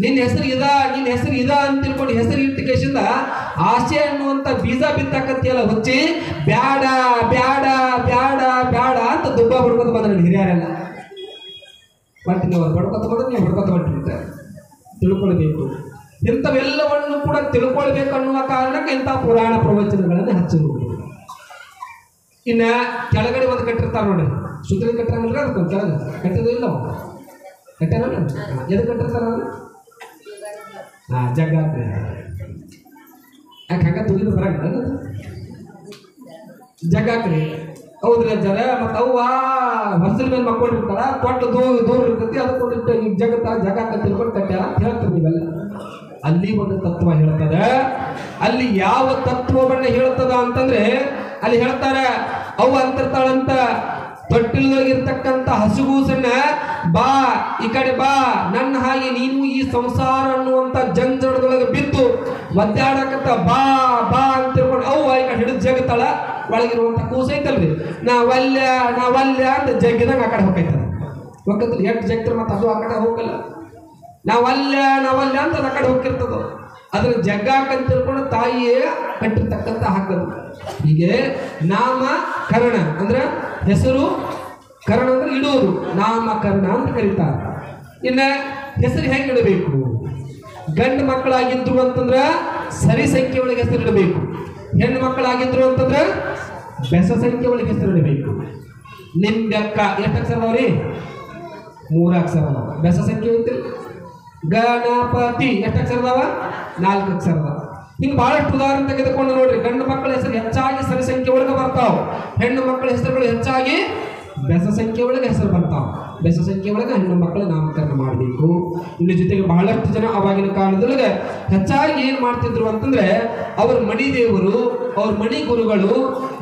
[SPEAKER 1] ನಿನ್ನ ಹೆಸರು ಇದ ಅಂತ ತಿಳ್ಕೊಂಡು ಹೆಸರು ಇಟ್ಟ ಕೇಶಿಂದ ಆಸೆ ಅನ್ನುವಂಥ ಬೀಜ ಬಿತ್ತಕ್ಕಂತೆಲ್ಲ ಹುಚ್ಚಿ ಬ್ಯಾಡ ಬ್ಯಾಡ ಬ್ಯಾಡ ಬ್ಯಾಡ ಅಂತ ದುಬ್ಬ ಬಡ್ಕೊತ ಬಂದ್ರೆ ಹಿರಿಯರೆಲ್ಲ. ಬಟ್ ನೀವು ಬಡ್ಕೊತ ಬಂದ್ರೆ ನೀವು ಬಡ್ಕೊತ ಬಂದಿರ್ತಾರೆ. ತಿಳ್ಕೊಳ್ಬೇಕು. ಇಂಥವೆಲ್ಲವನ್ನು ಕೂಡ ತಿಳ್ಕೊಳ್ಬೇಕು ಅನ್ನುವ ಕಾರಣಕ್ಕೆ ಇಂಥ ಪುರಾಣ ಪ್ರವಚನಗಳನ್ನು ಹಚ್ಚಬಹುದು. ಇನ್ನ ಕೆಳಗಡೆ ಒಂದು ಕಟ್ಟಿರ್ತಾರೆ ನೋಡಿ, ಸುತ್ತಲಿ ಕಟ್ಟಿರಂಗಿಲ್ಲ. ಅದಕ್ಕೆ ಕೆಳಗೆ ಕಟ್ಟಿದ ಇಲ್ಲ ಕಟ್ಟಾರ ಎದು ಕಟ್ಟಿರ್ತಾರ ಜಗ್ಗಾಕ್ರಿ. ಯಾಕೆ ಹಂಗ ತುಗಿದು ಬರಂಗಿಲ್ಲ ಜಗ್ಗಾಕ್ರಿ. ಹೌದ್ರಿ ಜರ ಮತ್ತು ಅವ್ವ ಹೊಸಲ ಮೇಲೆ ಮಕ್ಕೊಂಡಿರ್ತಾರ, ತೊಟ್ಟು ದೂರ ಇರ್ತೈತಿ. ಅದಕ್ಕೊಂದಿಟ್ಟು ಈಗ ಜಗತ್ತ ತಿಳ್ಕೊಂಡು ಕಟ್ಟ್ಯಾರ ಅಂತ ಹೇಳ್ತಾರೆ ನೀವೆಲ್ಲ. ಅಲ್ಲಿ ಒಂದು ತತ್ವ ಹೇಳ್ತದ. ಅಲ್ಲಿ ಯಾವ ತತ್ವವನ್ನ ಹೇಳ್ತದ ಅಂತಂದ್ರೆ ಅಲ್ಲಿ ಹೇಳ್ತಾರೆ, ಅವು ಅಂತಿರ್ತಾಳಂತ ತೊಟ್ಟಿಲದೊಳಗಿರ್ತಕ್ಕಂಥ ಹಸುಗೂಸನ್ನ ಬಾ ಈ ಕಡೆ ಬಾ, ನನ್ನ ಹಾಗೆ ನೀನು ಈ ಸಂಸಾರ ಅನ್ನುವಂಥ ಜಂಜಡದೊಳಗೆ ಬಿದ್ದು ಒದ್ದಾಡಕತ್ತ ಬಾ ಬಾ ಅಂತ ತಿಳ್ಕೊಂಡು ಅವು ಈ ಕಡೆ ಹಿಡಿದು ಜಗತ್ತಾಳ. ಒಳಗಿರುವಂಥ ಕೂಸು ಐತಲ್ರಿ, ನಾವಲ್ಯ ಅಂತ ಜಗ್ಗಿದಂಗೆ ಆ ಕಡೆ ಹೋಗೈತದ. ಹೋಗತ್ರಿ ಎಷ್ಟು ಜಗ್ತಾರೆ ಮತ್ತು ಅದು ಆ ಕಡೆ ಹೋಗಲ್ಲ. ನಾವಲ್ಯ ಅಂತ ಅದು ಆ ಕಡೆ ಹೋಗಿರ್ತದ. ಅದ್ರ ಜಗ್ಗಾಕಂತ ತಿಳ್ಕೊಂಡು ತಾಯಿಯೇ ಕಟ್ಟಿರ್ತಕ್ಕಂಥ ಹಾಕದು. ಹೀಗೆ ನಾಮಕರಣ ಅಂದ್ರೆ ಹೆಸರು, ಕರಣ ಅಂದ್ರೆ ಇಡುವುದು, ನಾಮಕರಣ ಅಂತ ಕರೀತಾರೆ. ಇನ್ನು ಹೆಸರು ಹೆಂಗೆ ಇಡಬೇಕು? ಗಂಡು ಮಕ್ಕಳಾಗಿದ್ರು ಅಂತಂದ್ರೆ ಸರಿ ಸಂಖ್ಯೆ ಒಳಗೆ ಹೆಸರು ಇಡಬೇಕು. ಹೆಣ್ಣು ಮಕ್ಕಳಾಗಿದ್ರು ಅಂತಂದ್ರೆ ಬೆಸ ಸಂಖ್ಯೆ ಒಳಗೆ ಹೆಸರು ಇಡಬೇಕು. ನಿಂಬೆಕ್ಕ ಎಷ್ಟು ಅಕ್ಷರ ಅದಾವ್ರಿ? 3 ಅಕ್ಷರ ಅದಾವ. ಬೆಸ ಸಂಖ್ಯೆ ಐತಿ. ಗಣಪತಿ ಎಷ್ಟು ಅಕ್ಷರ ಅದಾವ? 4 ಅಕ್ಷರ ಅದಾವ. ಹಿಂಗೆ ಬಹಳಷ್ಟು ಉದಾಹರಣೆ ತೆಗೆದುಕೊಂಡು ನೋಡ್ರಿ. ಗಂಡು ಮಕ್ಕಳ ಹೆಸರು ಹೆಚ್ಚಾಗಿ ಸರಿ ಸಂಖ್ಯೆ ಒಳಗೆ ಬರ್ತಾವ. ಹೆಣ್ಣು ಮಕ್ಕಳ ಹೆಸರುಗಳು ಹೆಚ್ಚಾಗಿ ಬೆಸ ಸಂಖ್ಯೆ ಒಳಗೆ ಹೆಸರು ಬರ್ತಾವ. ಬೆಸ ಸಂಖ್ಯೆ ಒಳಗೆ ಹೆಣ್ಣು ಮಕ್ಕಳ ನಾಮಕರಣ ಮಾಡಬೇಕು. ಇನ್ನು ಜೊತೆಗೆ ಬಹಳಷ್ಟು ಜನ ಅವಾಗಿನ ಕಾಲದೊಳಗೆ ಹೆಚ್ಚಾಗಿ ಏನು ಮಾಡ್ತಿದ್ರು ಅಂತಂದ್ರೆ ಅವ್ರ ಮಣಿ ದೇವರು, ಅವ್ರ ಮಣಿ ಗುರುಗಳು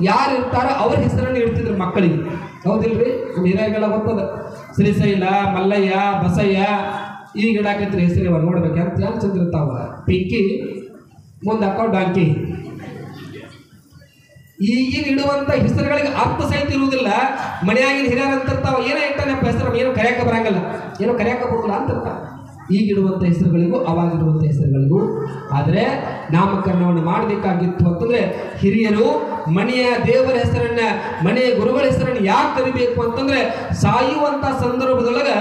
[SPEAKER 1] ಯಾರು ಇರ್ತಾರೋ ಅವ್ರ ಹೆಸರನ್ನು ಇಡ್ತಿದ್ರು ಮಕ್ಕಳಿಗೆ. ಹೌದಿಲ್ರಿ? ಹಿರಿಯರಿಗೆಲ್ಲ ಗೊತ್ತದ. ಶ್ರೀಶೈಲ, ಮಲ್ಲಯ್ಯ, ಬಸಯ್ಯ ಈಗ ಇಡಾಕೈತ್ರಿ ಹೆಸರು. ಇವಾಗ ನೋಡ್ಬೇಕು ಅಂತ ಯಾರು ಚಂದಿರ್ತಾವ. ಪಿಂಕಿ ಮುಂದೆ ಹಾಕೋ ಡಾಂಕಿ. ಈಗಿನ ಇಡುವಂಥ ಹೆಸರುಗಳಿಗೆ ಅರ್ಥ ಸಹಿತ ಇರುವುದಿಲ್ಲ. ಮನೆಯಾಗಿನ ಹಿರಿಯರು ಅಂತಿರ್ತಾವ, ಏನೋ ಇಟ್ಟನಪ್ಪ ಹೆಸರು, ಏನೋ ಕರೆಯಕ್ಕೆ ಬರಂಗಿಲ್ಲ, ಏನೋ ಕರೆಯಕ್ಕೆ ಬರೋಲ್ಲ ಅಂತಿರ್ತಾವ. ಈಗಿಡುವಂಥ ಹೆಸರುಗಳಿಗೂ ಅವಾಗಿರುವಂಥ ಹೆಸರುಗಳಿಗೂ. ಆದರೆ ನಾಮಕರಣವನ್ನು ಮಾಡಬೇಕಾಗಿತ್ತು ಅಂತಂದರೆ ಹಿರಿಯರು ಮನೆಯ ದೇವರ ಹೆಸರನ್ನ, ಮನೆಯ ಗುರುಗಳ ಹೆಸರನ್ನು ಯಾಕೆ ಕರಿಬೇಕು ಅಂತಂದರೆ ಸಾಯುವಂಥ ಸಂದರ್ಭದೊಳಗೆ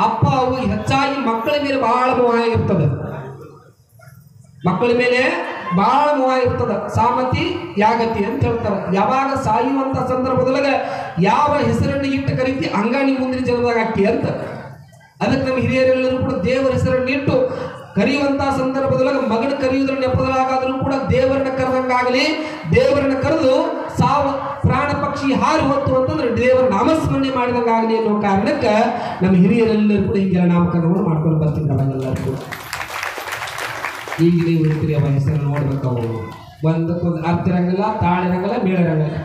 [SPEAKER 1] ಅಪ್ಪ ಅವು ಹೆಚ್ಚಾಗಿ ಮಕ್ಕಳ ಮೇಲೆ ಬಹಳ ಮೋಹ ಇರ್ತದೆ. ಮಕ್ಕಳ ಮೇಲೆ ಬಹಳ ಮೋಹ ಇರ್ತದ. ಸಾಮತಿ ಯಾಗತಿ ಅಂತ ಹೇಳ್ತಾರೆ. ಯಾವಾಗ ಸಾಯುವಂಥ ಸಂದರ್ಭದೊಳಗೆ ಯಾವ ಹೆಸರನ್ನು ಇಟ್ಟು ಕರಿತಿ ಹಂಗ ನೀವು ಮುಂದಿನ ಜನ್ಮದಾಗ ಹಾಕಿ ಅಂತ. ಅದಕ್ಕೆ ನಮ್ಮ ಹಿರಿಯರೆಲ್ಲರೂ ಕೂಡ ದೇವರ ಹೆಸರನ್ನು ಇಟ್ಟು ಕರೆಯುವಂಥ ಸಂದರ್ಭದೊಳಗೆ ಮಗನ ಕರೆಯುವುದರ ನೆಪದೊಳಗಾದರೂ ಕೂಡ ದೇವರನ್ನ ಕರೆದಂಗಾಗಲಿ, ದೇವರನ್ನ ಕರೆದು ಸಾವು ಪ್ರಾಣ ಪಕ್ಷಿ ಹಾರಿ ಹೊತ್ತು ಅಂತಂದ್ರೆ ದೇವರ ನಾಮಸ್ಮರಣೆ ಮಾಡಿದಂಗಾಗಲಿ ಅನ್ನೋ ಕಾರಣಕ್ಕೆ ನಮ್ಮ ಹಿರಿಯರೆಲ್ಲರೂ ಕೂಡ ಹೀಗೆಲ್ಲ ನಾಮಕರಣವನ್ನು ಮಾಡ್ಕೊಂಡು ಬರ್ತಿದ್ದಾವೆಲ್ಲರೂ. ಈಗ ನೀವು ಇರ್ತೀರಿ ಅವ ಹೆಸರನ್ನು ನೋಡ್ಬೇಕು. ಅವು ಒಂದಕ್ಕೊಂದು ಅರ್ಥ ಇರಂಗಿಲ್ಲ, ತಾಳಿರಂಗಿಲ್ಲ, ಮೇಳಿರಂಗಿಲ್ಲ.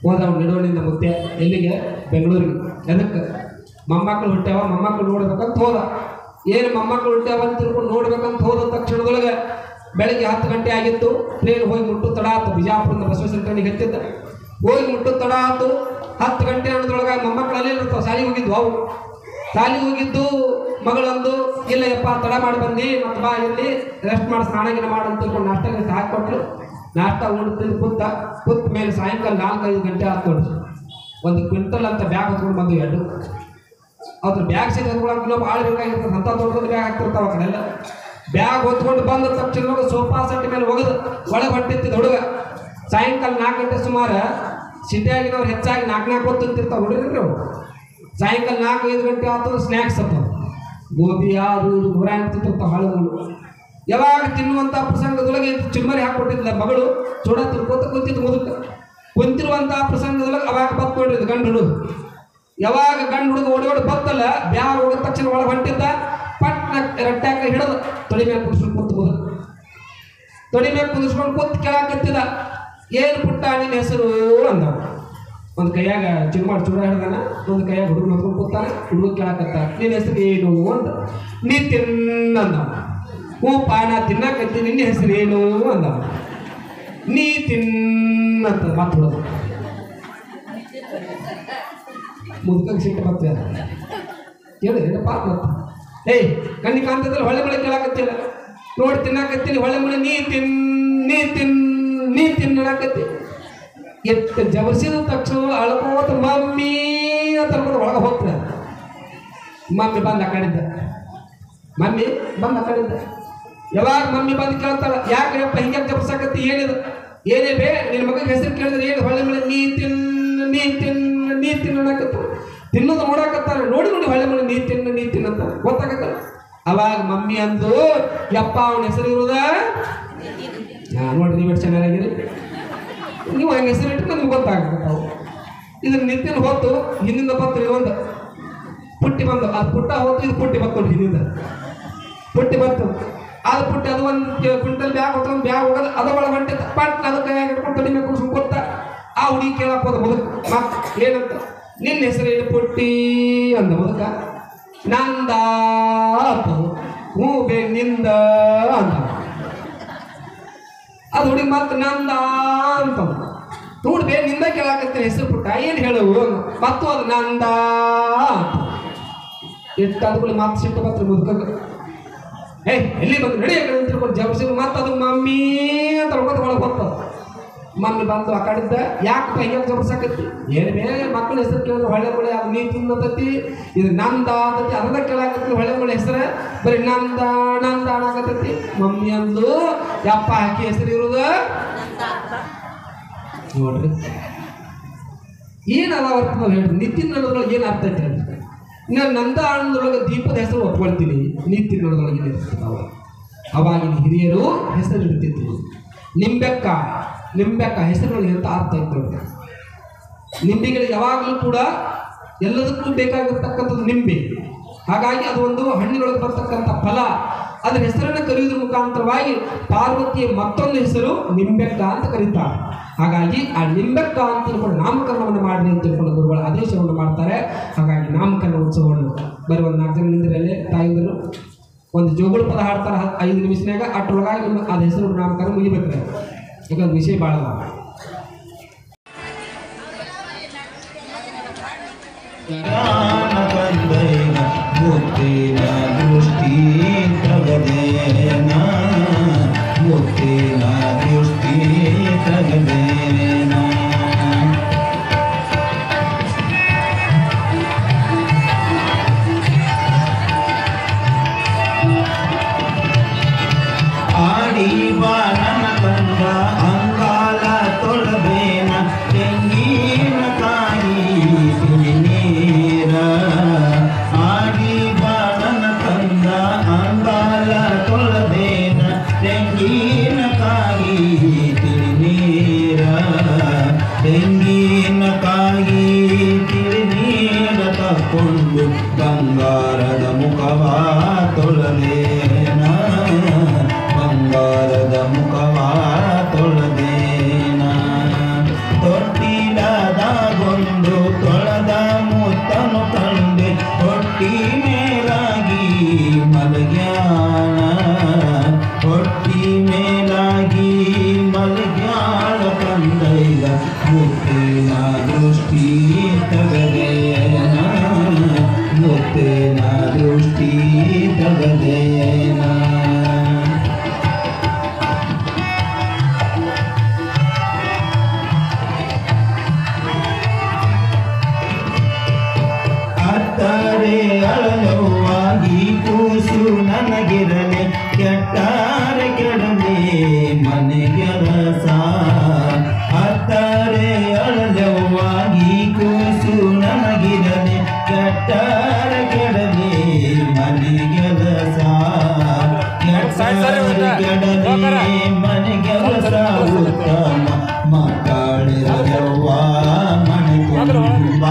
[SPEAKER 1] ಹೋದ ಅವ್ನು ನಿಡೋಣಿಂದ ಮುತ್ತೆ ಎಲ್ಲಿಗೆ ಬೆಂಗಳೂರಿಗೆ. ಎದಕ್ಕೆ? ಮೊಮ್ಮಕ್ಕಳು ಹುಟ್ಟ್ಯಾವ, ಮೊಮ್ಮಕ್ಕಳು ನೋಡ್ಬೇಕಂತ ಹೋದ. ಏನು ಮೊಮ್ಮಕ್ಕಳು ಹುಟ್ಟ್ಯಾವ ಅಂತ ತಿಳ್ಕೊಂಡು ನೋಡ್ಬೇಕಂತ ಹೋದ ತಕ್ಷಣದೊಳಗೆ ಬೆಳಗ್ಗೆ 10 ಗಂಟೆ ಆಗಿತ್ತು. ಟ್ರೈನ್ ಹೋಗಿ ಮುಟ್ಟು ತಡ ಆಯ್ತು. ಬಿಜಾಪುರದಿಂದ ಬಸವೇಶ್ವರ ಟ್ರೈನಿಗೆ ಹತ್ತಿದ್ದ. ಹೋಗಿ ಮುಟ್ಟು ತಡ ಆಯ್ತು. 10 ಗಂಟೆ ಅನ್ನೋದ್ರೊಳಗೆ ಮೊಮ್ಮಕ್ಕಳಲ್ಲಿ ಇರ್ತಾವೆ. ಶಾಲೆಗೆ ಹೋಗಿದ್ವು ಅವು. ಶಾಲೆಗೆ ಹೋಗಿದ್ದು ಮಗಳಂದು ಇಲ್ಲ ಯಪ್ಪ ತಡ ಮಾಡಿ ಬಂದು ಮತ್ತೆ ಬಾ ಇಲ್ಲಿ ರೆಸ್ಟ್ ಮಾಡಿ ಸ್ನಾನಗಿನ ಮಾಡು ಅಂತ ತಿಳ್ಕೊಂಡು ನಾಷ್ಟ ಹಾಕ್ಕೊಟ್ರು. ನಾಷ್ಟ ಉಂಡು ಕೂತ ಮೇಲೆ ಸಾಯಂಕಾಲ 4-5 ಗಂಟೆ ಆಯ್ತು ನೋಡ್ರಿ. ಒಂದು ಕ್ವಿಂಟಲ್ ಅಂತ ಬ್ಯಾಗ್ ಹೊತ್ಕೊಂಡು ಬಂದು ಎರಡು. ಅದ್ರ ಬ್ಯಾಗ್ ಸೀಟ್ ಹೊತ್ಕೊಳ್ಳೋ ಭಾಳ ಬೇಕಾಗಿರ್ತದೆ. ಅಂಥ ದೊಡ್ಡ ದೊಡ್ಡ ಬ್ಯಾಗ್ ಹಾಕ್ತಿರ್ತಾವ ಆ ಕಡೆ ಎಲ್ಲ. ಬ್ಯಾಗ್ ಹೊತ್ಕೊಂಡು ಬಂದ ತಕ್ಷಣ ಸೋಫಾ ಸೆಟ್ ಮೇಲೆ ಒಗೆದು ಒಳಗೆ ಹೊಟ್ಟಿತ್ತಿದ್ದ ಹುಡುಗ. ಸಾಯಂಕಾಲ 4 ಗಂಟೆ ಸುಮಾರು ಸಿಟಿಯಾಗಿನವ್ರು ಹೆಚ್ಚಾಗಿ 4 ಹೊತ್ತಿರ್ತಾವೆ ನೋಡಿರಿ ನಾವು. ಸಾಯಂಕಾಲ 4-5 ಗಂಟೆ ಆತಂದ್ರೆ ಸ್ನ್ಯಾಕ್ಸ್ ಅಂತ ಗೋಬಿ ಅದು 100 ತಿಂತಿರ್ತಾವೆ ಹಾಳುಗಳು. ಯಾವಾಗ ತಿನ್ನುವಂಥ ಪ್ರಸಂಗದೊಳಗೆ ಚಿಮ್ಮರಿ ಹಾಕ್ಕೊಟ್ಟಿದ್ದ ಮಗಳು ಚೂಡ ತಿಳ್ಕೊತ ಕುಂತಿದ್ದು ಮುದುಕ. ಕುಂತಿರುವಂಥ ಪ್ರಸಂಗದೊಳಗೆ ಅವಾಗ ಬತ್ಕೊಂಡಿದ್ದು ಗಂಡು ಹುಡುಗ. ಯಾವಾಗ ಗಂಡು ಹುಡುಗ ಓಡಿ ಬತ್ತಲ್ಲ ಬ್ಯಾಗ್ ಹೋಗಿದ ತಕ್ಷಣ ಒಳಗೆ ಹೊಂಟಿದ್ದ. ಪಟ್ನ ರಟ್ಟ್ಯಾಕ ಹಿಡಿದು ತೊಡಿ ಮೇಲೆ ಕುದಿಸ್ಕೊಂಡು ಕೂತು ಮುದುಕ. ತೊಡಿ ಮೇಲೆ ಕುದಿಸ್ಕೊಂಡು ಕೂತು ಕೆಳಕತ್ತಿದ. ಏನು ಪುಟ್ಟ ನಿನ್ನ ಹೆಸರು ಅಂದ. ಒಂದು ಕೈಯಾಗ ಚಿಮ್ಮಾಡಿ ಚೂಡ ಹಿಡ್ದಾನ, ಒಂದು ಕೈಯಾಗ ಹುಡುಗನ ಹೊತ್ಕೊಂಡು ಕೂತಾನೆ. ಹುಡುಗ ಕೇಳಕತ್ತ ನಿನ್ನ ಹೆಸರು ಏನು ಅಂತ. ನೀ ತಿನ್ನಂದ. ಹೂಪ ನಾ ತಿನ್ನಕತ್ತಿ, ನಿನ್ನ ಹೆಸರು ಏನು ಅಂದ. ನೀ ತಿನ್ನಂತ ಮಾತು ಹುಡುಗ. ಮುದುಕಂಗೆ ಸಿಟ್ಟು ಬರ್ತದೆ. ಹೇಳಿ ಪಾಪ ಮತ್ತೆ ಏಯ್ ಕಣ್ಣಿ ಕಾಂತದಲ್ಲಿ ಹೊಳೆ ಮಳೆ ಕೇಳಾಕತ್ತಿಲ್ಲ. ನೋಡಿ ತಿನ್ನಾಕತ್ತೀನಿ ಹೊಳೆ ಮಳೆ ನೀ ತಿನ್ನಕತ್ತಿ. ಎಷ್ಟು ಜಬರ್ಸಿದ ತಕ್ಷಣ ಅಳ್ಕೋತ ಮಮ್ಮಿ ಅಂತ ಅನ್ಕೊಂಡು ಒಳಗೆ ಹೋಗ್ತದೆ. ಮಮ್ಮಿ ಬಂದು ಆ ಕಡಿದ್ದ. ಯಾವಾಗ ಮಮ್ಮಿ ಬಂದು ಕೇಳ್ತಾಳ ಯಾಕಪ್ಪ ಹಿಂಗೆ ಜಬರ್ಸಾಕತ್ತಿ ಏನಿದು ಏನೇ ಬೇ ನಿನ್ನ ಮಗನ ಹೆಸರು ಕೇಳಿದ್ರೆ ಏನು ಹೊಳೆ ಮಳೆ ನೀ ತಿನ್ನಕತ್ತ. ತಿನ್ನೋದು ನೋಡಾಕತ್ತಾನೆ. ನೋಡಿ ಹೊಳೆ ಮಳೆ ನೀ ತಿನ್ನಂತ ಗೊತ್ತಾಗತ್ತಲ್ಲ. ಅವಾಗ ಮಮ್ಮಿ ಅಂದು ಯಪ್ಪ ಅವನ ಹೆಸರು ಇರುವುದ ನೋಡಿ ನೀವು ಎಷ್ಟು ಚೆನ್ನಾಗಿರಿ. ನೀವು ಹಂಗೆ ಹೆಸರು ಇಟ್ಟರೆ ನಮ್ಗೆ ಗೊತ್ತಾಗತ್ತಾವು. ಇದನ್ನ ನಿತ್ಯನ ಹೊತ್ತು ಹಿಂದಿಂದ ಬತ್ತು ಒಂದು ಪುಟ್ಟಿ ಬಂದು ಅದು ಪುಟ್ಟ ಹೊತ್ತು ಇದು ಪುಟ್ಟಿ ಬತ್ತು ನೋಡಿ ಹಿಂದಿಂದ ಪುಟ್ಟಿ ಬತ್ತು. ಅದು ಪುಟ್ಟಿ ಅದು ಒಂದು ಕ್ವಿಂಟಲ್ ಬ್ಯಾಗ್ ಹೊತ್ಕೊಂಡು ಬ್ಯಾಗ್ ಹೋಗೋದು ಅದು ಒಳಗೆ ಹೊಂಟೆ ಪಟ್ ಅದು ಕೈ ಇಟ್ಕೊಂಡು ತೊಡಿ ಮೇಲೆ ಕುಡಿಸ್ಕೊಂಡು ಕೊಡ್ತ. ಆ ಹುಡುಗಿ ಕೇಳಕ್ಕೆ ಹೋದ ಮುದುಕ ಏನಂತ ನಿನ್ನ ಹೆಸರು ಏನು ಪುಟ್ಟಿ ಅಂದ ಮುದುಕ. ನಂದ ಹೂ ಬೇ ನಿಂದ ಅಂದ. ಅದು ಹುಡುಗಿ ಮತ್ತೆ ನಂದ ಅಂತ ನೋಡಿ ಬೇ ನಿಂದ ಕೇಳಾಕತ್ತೀನಿ ಹೆಸರು ಪುಟ್ಟ ಏನು ಹೇಳುವು ಮತ್ತು ಅದು ನಂದ ಅಂತ. ಎಷ್ಟು ಅದ್ಕೊಳ್ಳಿ ಮತ್ತೆ ಸಿಟ್ಟು ಬತ್ತು ಮುದುಕ. ಎಲ್ಲಿ ಬಂದು ನಡಿ ತಿಳ್ಕೊಂಡು ಜಬರ್ಸಿ ಮತ್ತೆ ಅದು ಮಮ್ಮಿ ಅಂತ ಹೊಡ್ಕೊತ ಒಳಗೆ ಬರ್ತದ. ಮಮ್ಮಿ ಬಂದು ಆ ಕಡಿದ್ದ ಯಾಕಪ್ಪ ಹಿಂಗೆ ಜಬರ್ಸಾಕತ್ತಿ ಏನು ಬೇ ಮಕ್ಕಳ ಹೆಸರು ಕೇಳಿದ್ರೆ ಹೊಳೆ ಮಳೆ ಅದು ನೀ ತಿನ್ನತತಿ ಇದು ನಂದ ಅಂತತಿ ಅದನ್ನ ಕೇಳಾಕತ್ತಿ ಹೊಳೆ ಮಳೆ ಹೆಸರು ಬರೀ ನಂದ ಅನ್ನಕತ್ತತಿ. ಮಮ್ಮಿ ಅಂದು ಯಪ್ಪ ಹಾಕಿ ಹೆಸರು ಇರೋದು ನೋಡ್ರಿ ಏನದ ಅರ್ಥ ನಾವು ಹೇಳ್ರಿ. ನಿತಿನ್ ಅನ್ನೋದ್ರೊಳಗೆ ಏನು ಅರ್ಥ ಐತೆ ಹೇಳ್ರಿ. ನಾನು ನಂದ ಅನ್ನೋದ್ರೊಳಗೆ ದೀಪದ ಹೆಸರು ಒಪ್ಕೊಳ್ತೀನಿ. ನಿತಿನ್ ಅನ್ನೋದ್ರೊಳಗೆ ನಾವು ಅವಾಗಿನ ಹಿರಿಯರು ಹೆಸರು ಇಡ್ತಿದ್ರು. ನಿಂಬೆಕ್ಕ ಹೆಸರುಗಳಿಗೆ ಅಂತ ಅರ್ಥ ಐತೆ ನೋಡಿ. ನಿಂಬೆಗಳಿಗೆ ಯಾವಾಗಲೂ ಕೂಡ ಎಲ್ಲದಕ್ಕೂ ಬೇಕಾಗಿರ್ತಕ್ಕಂಥದ್ದು ನಿಂಬೆ. ಹಾಗಾಗಿ ಅದು ಒಂದು ಹಣ್ಣಿನೊಳಗೆ ಬರ್ತಕ್ಕಂಥ ಫಲ. ಅದರ ಹೆಸರನ್ನು ಕರೆಯುವುದ್ರ ಮುಖಾಂತರವಾಗಿ ಪಾರ್ವತಿಯ ಮತ್ತೊಂದು ಹೆಸರು ನಿಂಬೆಕ್ಕ ಅಂತ ಕರೀತಾರೆ. ಹಾಗಾಗಿ ಆ ನಿಂಬೆಕ್ಕ ಅಂತ ತಿಳ್ಕೊಂಡು ನಾಮಕರಣವನ್ನು ಮಾಡಿ ಅಂತ ತಿಳ್ಕೊಂಡು ಗುರುಗಳು ಆದೇಶವನ್ನು ಮಾಡ್ತಾರೆ. ಹಾಗಾಗಿ ನಾಮಕರಣ ಉತ್ಸವವನ್ನು ಬರೀ ಒಂದು 4 ಜನ ನಿಂದರಲ್ಲೇ ತಾಯಿದ್ರು ಒಂದು ಜೋಗುಳ ಪದ ಹಾಡ್ತಾರೆ 5 ನಿಮಿಷನಾಗ. ಅಷ್ಟರೊಳಗಾಗಿ ನಿಮ್ಮ ಅದ ಹೆಸರು ನಾಮಕರಣ ಮುಗಿಬೇಕ್ರೆ. ಈಗ ಒಂದು ವಿಷಯ ಭಾಳ
[SPEAKER 2] ಬಂಗಾರದ ಮುಖವ ತೊಳದೇನ ಬಂಗಾರದ ಮುಖವ ತೊಳದೇನ ತೊಟ್ಟಿಲ ಹೊಲದಾಗೊಂದು ತೊಳೆದ ಮುತ್ತನು ಕಂಡೆ ಹೊಟ್ಟಿ ಮೇಲಾಗಿ ಮಲಗ್ಯಾನ ಹೊಟ್ಟಿ ಮೇಲಾಗಿ ಮಲಗ್ಯಾಳ ಕಂದೈಲ ಮುತ್ತಿನ ದೃಷ್ಟಿ ತಗದೇನ ಮುತ್ತಿನ ದೃಷ್ಟಿ ತಗದೇನ ಅತ್ತರೆ ಅಳಲವಾಗಿ ಕೂಸು ನನಗಿರಲೆ ಕೆಟ್ಟಾರೆ ಕೆಡಲೆ ಮನೆಗೆಲಸ ಅತ್ತರೆ ಅಳಲವಾಗಿ ಕೂಸು ನನಗಿರಲೆ ಕೆಟ್ಟಾರೆ ಕೆಡಲೆ ಮನೆಗೆಲಸ ಕೆಟ್ಟಾರೆ ಕೆಡಲೆ ಮನೆಗೆಲಸ ಉತ್ತಮ ಮಕ್ಕಳಿರವ್ವ ಮನೆ ತುಂಬ